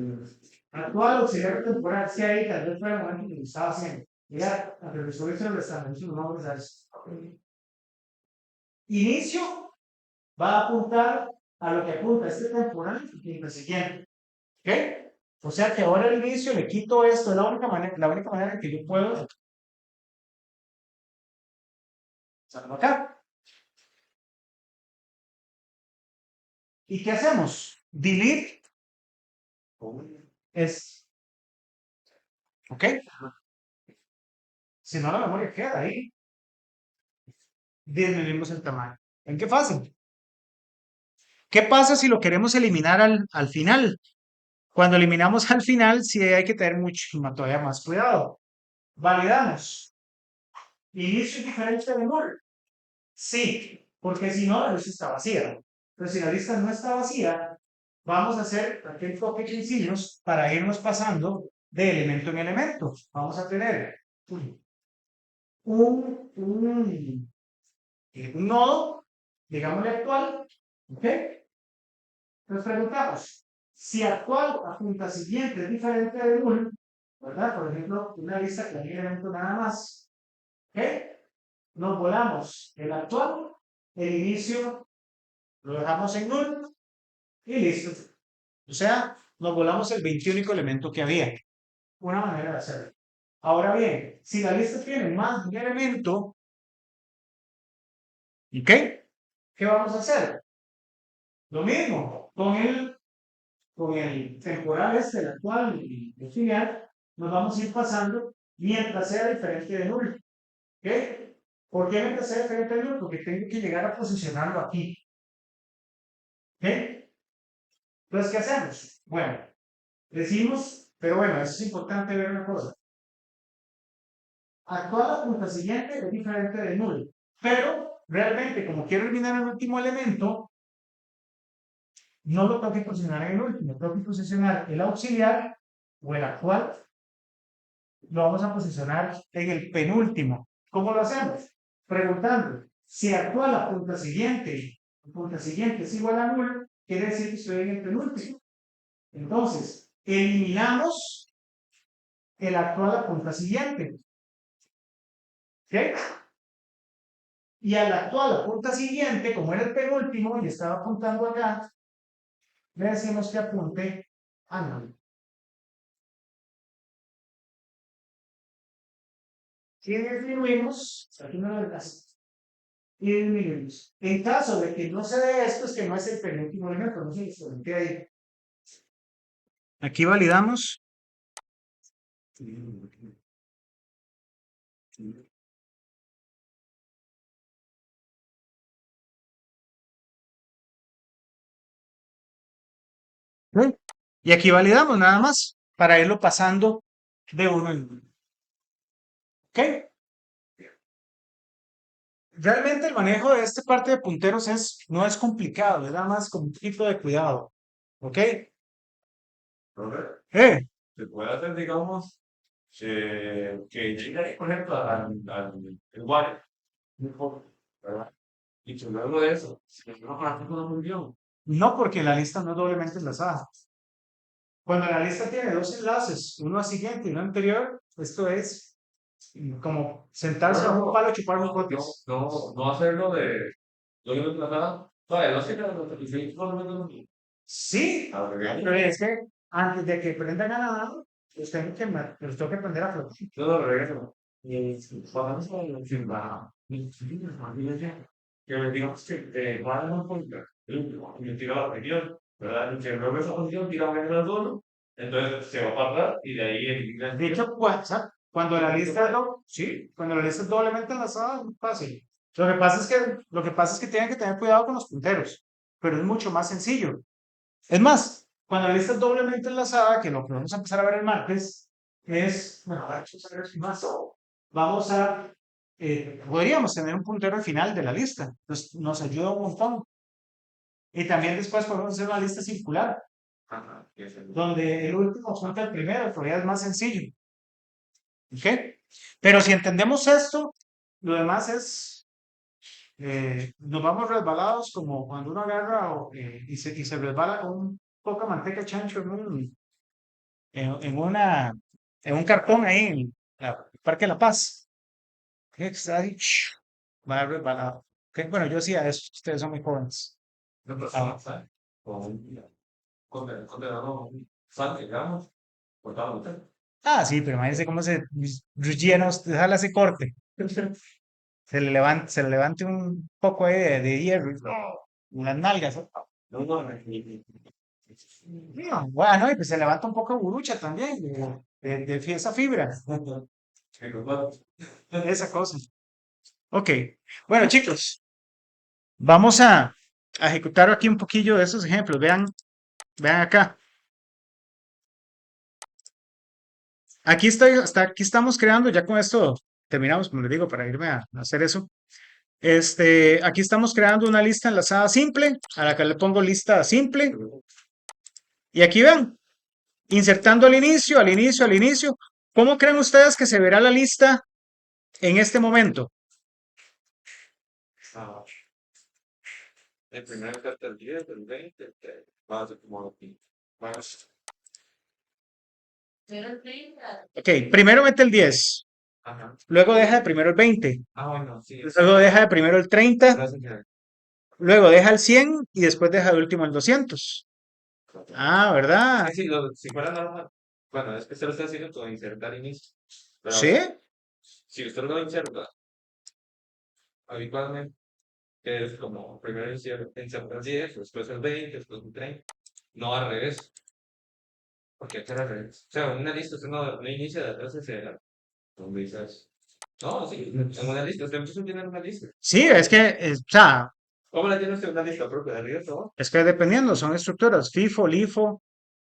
Actual auxiliar temporal, sí, ahí tal vez fue el momento que lo estaba haciendo. Mira, antes de subirse al restaurante, no vamos a eso. Inicio va a apuntar a lo que apunta este temporal y el siguiente. ¿Ok? O sea que ahora al inicio le quito esto, es la única manera que yo puedo salgo acá. ¿Y qué hacemos? Delete es, ¿ok? Si no, la memoria queda ahí. Disminuimos el tamaño. ¿En qué fácil? ¿Qué pasa si lo queremos eliminar al final? Cuando eliminamos al final, sí hay que tener mucho, todavía más cuidado. Validamos. Inicio diferente de null. Sí, porque si no, la lista está vacía. Entonces, si la lista no está vacía, vamos a hacer aquel toque que hicimos para irnos pasando de elemento en elemento. Vamos a tener un, un, un nodo, digámosle actual, ¿ok? Nos preguntamos, si actual apunta siguiente es diferente de null, ¿verdad? Por ejemplo, una lista que tiene elemento nada más, ¿ok? Nos volamos el actual, el inicio lo dejamos en null y listo. O sea, nos volamos el 21 elemento que había. Una manera de hacerlo. Ahora bien, si la lista tiene más de un elemento, ¿ok? ¿Qué vamos a hacer? Lo mismo, con el temporal el actual y el final, nos vamos a ir pasando mientras sea diferente de null. ¿Ok? ¿Por qué mientras sea diferente de null? Porque tengo que llegar a posicionarlo aquí. ¿Ok? Entonces, ¿qué hacemos? Bueno, decimos, pero bueno, es importante ver una cosa. Actual punta siguiente es diferente de null. Pero realmente, como quiero eliminar el último elemento, no lo tengo que posicionar en el último, tengo que posicionar el auxiliar o el actual, lo vamos a posicionar en el penúltimo. ¿Cómo lo hacemos? Preguntando, si actual a punta siguiente es igual a null, quiere decir que estoy en el penúltimo. Entonces, eliminamos el actual a punta siguiente. ¿Ok? Y al actual a punta siguiente, como era el penúltimo y estaba apuntando acá, le decimos que apunte a null. Y disminuimos, aquí no lo das, y disminuimos. En caso de que no se dé esto, es que no es el penúltimo elemento, no se lo ahí. Aquí validamos. ¿Sí? Y aquí validamos nada más para irlo pasando de uno en uno. ¿Ok? Realmente el manejo de esta parte de punteros no es complicado, es nada más con un poquito de cuidado. ¿Ok? Robert, Eh, se puede hacer, digamos, que llegue, por ejemplo, al igual, ¿verdad? Y que luego de eso, si no hace una función, no porque la lista no es doblemente enlazada. Cuando la lista tiene dos enlaces, uno siguiente y uno anterior, esto es como sentarse a un palo y chupar un cotis. no hacerlo de lo que no nada. Todavía no sé que lo que hice por lo menos. Sí, A ver, pero es que antes de que aprendan a nadar, los tengo que aprender a flotar. yo lo regreso. Y cuando se lo firma, que me digamos que va a dar una cuenta, y tira la región, ¿verdad? Y que luego esa función tira menos el dono, entonces se va para atrás y de ahí elimina el De tiempo. hecho, cuando la lista es sí, cuando la lista es doblemente enlazada, es muy fácil. Lo que pasa es que tienen que tener cuidado con los punteros, pero es mucho más sencillo. Es más, cuando la lista es doblemente enlazada, que lo que vamos a empezar a ver el martes, bueno, vamos a ver si más. Vamos a, podríamos tener un puntero al final de la lista, entonces nos ayuda un montón. Y también después podemos hacer una lista circular, Ajá, y ese es donde el último junta el primero, todavía es más sencillo. ¿Ok? Pero si entendemos esto, lo demás nos vamos resbalados como cuando uno agarra y se resbala con un poco de manteca chancho en, una, en un cartón ahí en el Parque La Paz. Que está ahí, va resbalado. Ok, bueno, yo hacía eso, ustedes son muy jóvenes. una Ah, persona, ¿sabes? Con un condenado, ¿sabes? Digamos, cortado usted. sí, pero imagínense cómo llena, déjala ese corte. Se le levante un poco ahí de hierro, unas nalgas. ¿No? No, no, No, bueno, y pues se levanta un poco de burucha también, de esa fibra, esa cosa. Ok, bueno chicos, vamos a ejecutar aquí un poquillo de esos ejemplos. Vean acá. Aquí estamos creando, ya con esto terminamos, como les digo, para irme a hacer eso. Aquí estamos creando una lista enlazada simple, a la que le pongo lista simple. Y aquí vean, insertando al inicio, al inicio, al inicio. ¿Cómo creen ustedes que se verá la lista en este momento? ah, el primer carta el 10, el 20, va a ser como aquí. Más, Ok, primero mete el 10, ajá. luego deja de primero el 20, Bueno, sí, es luego deja de primero el 30, gracias. luego deja el 100 y después deja de último el 200. Ah, ¿verdad? Sí, sí, si fuera normal. Bueno, es que usted lo está haciendo todo insertar inicio. ¿Sí? Pero si usted lo inserta habitualmente, que es como primero inserta el 10, después el 20, después el 30, no al revés. Porque hay que al revés. O sea, en una lista usted no inicia de atrás hacia adelante. Donde dices, no, sí, en una lista, usted muchos tienen una lista. Sí, es que, o sea, ¿Cómo la tiene usted una lista propia de arriba hasta abajo? es que dependiendo, son estructuras, FIFO, LIFO,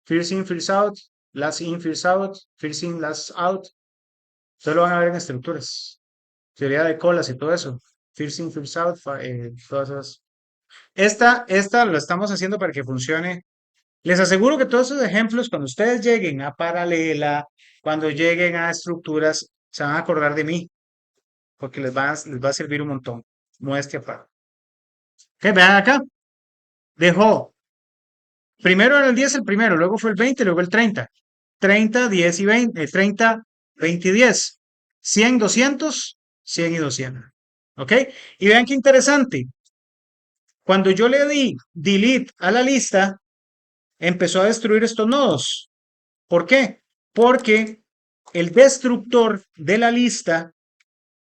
first in, first out, last in, first out, first in, last out. Ustedes lo van a ver en estructuras, teoría de colas y todo eso. First in, first out, todas esas. Esta lo estamos haciendo para que funcione. Les aseguro que todos esos ejemplos, cuando ustedes lleguen a paralela, cuando lleguen a estructuras, se van a acordar de mí, porque les va a servir un montón. Muestre aparte. Que vean acá, dejó, primero era el 10 el primero, luego fue el 20, luego el 30. 30, 10 y 20, 30, 20 y 10. 100, 200, 100 y 200. ¿Ok? Y vean qué interesante. Cuando yo le di delete a la lista, empezó a destruir estos nodos. ¿Por qué? Porque el destructor de la lista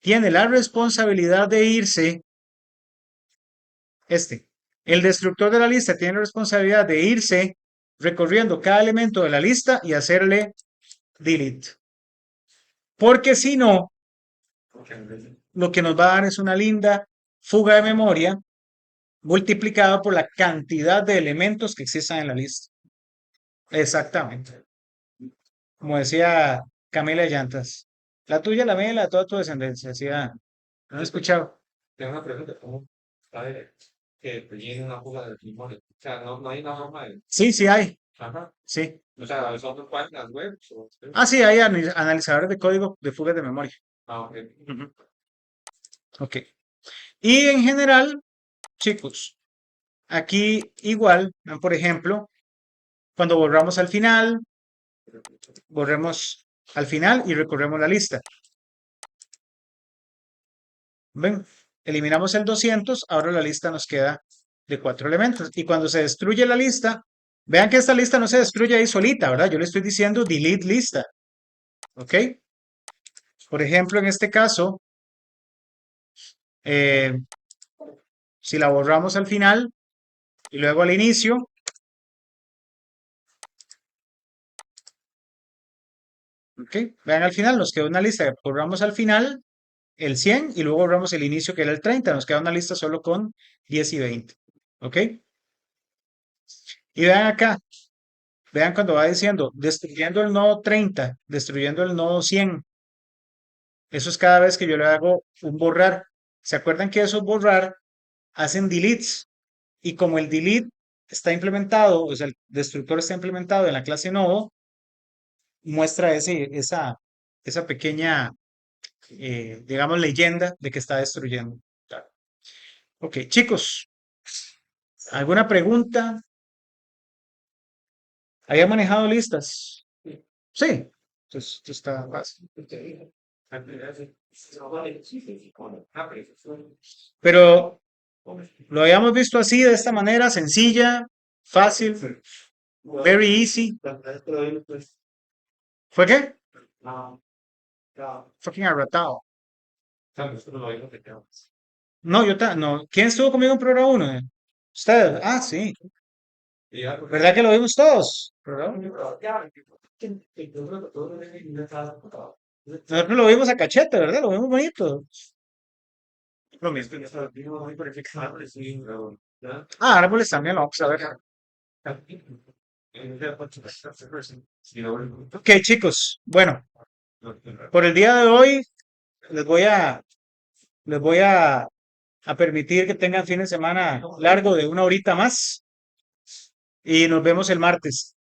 tiene la responsabilidad de irse, el destructor de la lista tiene la responsabilidad de irse recorriendo cada elemento de la lista y hacerle delete. Porque si no, lo que nos va a dar es una linda fuga de memoria multiplicada por la cantidad de elementos que existan en la lista. Exactamente. Como decía Camila Llantas. La tuya, la mía y la de toda tu descendencia. Decía, no he escuchado. Tengo una pregunta, ¿cómo sabe que te llegue una fuga de memoria? O sea, no hay una forma de... Sí, sí hay. Ajá. Sí. O sea, son páginas web. Ah, sí, hay analizadores de código de fugas de memoria. Ah, ok. Ujú. Ok. Y en general, chicos, aquí igual, ¿ven? Por ejemplo, cuando borramos al final, borremos al final y recorremos la lista. ¿Ven? Eliminamos el 200, ahora la lista nos queda de 4 elementos. Y cuando se destruye la lista, vean que esta lista no se destruye ahí solita, ¿verdad? Yo le estoy diciendo delete lista. ¿Ok? Por ejemplo, en este caso, eh, si la borramos al final y luego al inicio, ¿ok? Vean al final, nos queda una lista. Borramos al final el 100 y luego borramos el inicio que era el 30. Nos queda una lista solo con 10 y 20. ¿Ok? Y vean acá, vean cuando va diciendo destruyendo el nodo 30, destruyendo el nodo 100. Eso es cada vez que yo le hago un borrar. ¿Se acuerdan que esos borrar hacen deletes? Y como el delete está implementado, o sea, el destructor está implementado en la clase nodo, muestra esa pequeña, digamos, leyenda de que está destruyendo. Ok, chicos, ¿alguna pregunta? ¿Había manejado listas? Sí, entonces esto está fácil. Pero lo habíamos visto así, de esta manera, sencilla, fácil, very easy. ¿Fue qué? Fucking arratado. No, no. ¿Quién estuvo conmigo en programa 1? Ustedes. Ah, sí. ¿Verdad que lo vimos todos? Nosotros lo vimos a cachete, ¿verdad? Lo vimos bonito. Lo mismo. Ah, árboles también lo vamos a ver. Ok, chicos. Bueno, por el día de hoy les voy a, les voy a permitir que tengan fin de semana largo de una horita más y nos vemos el martes.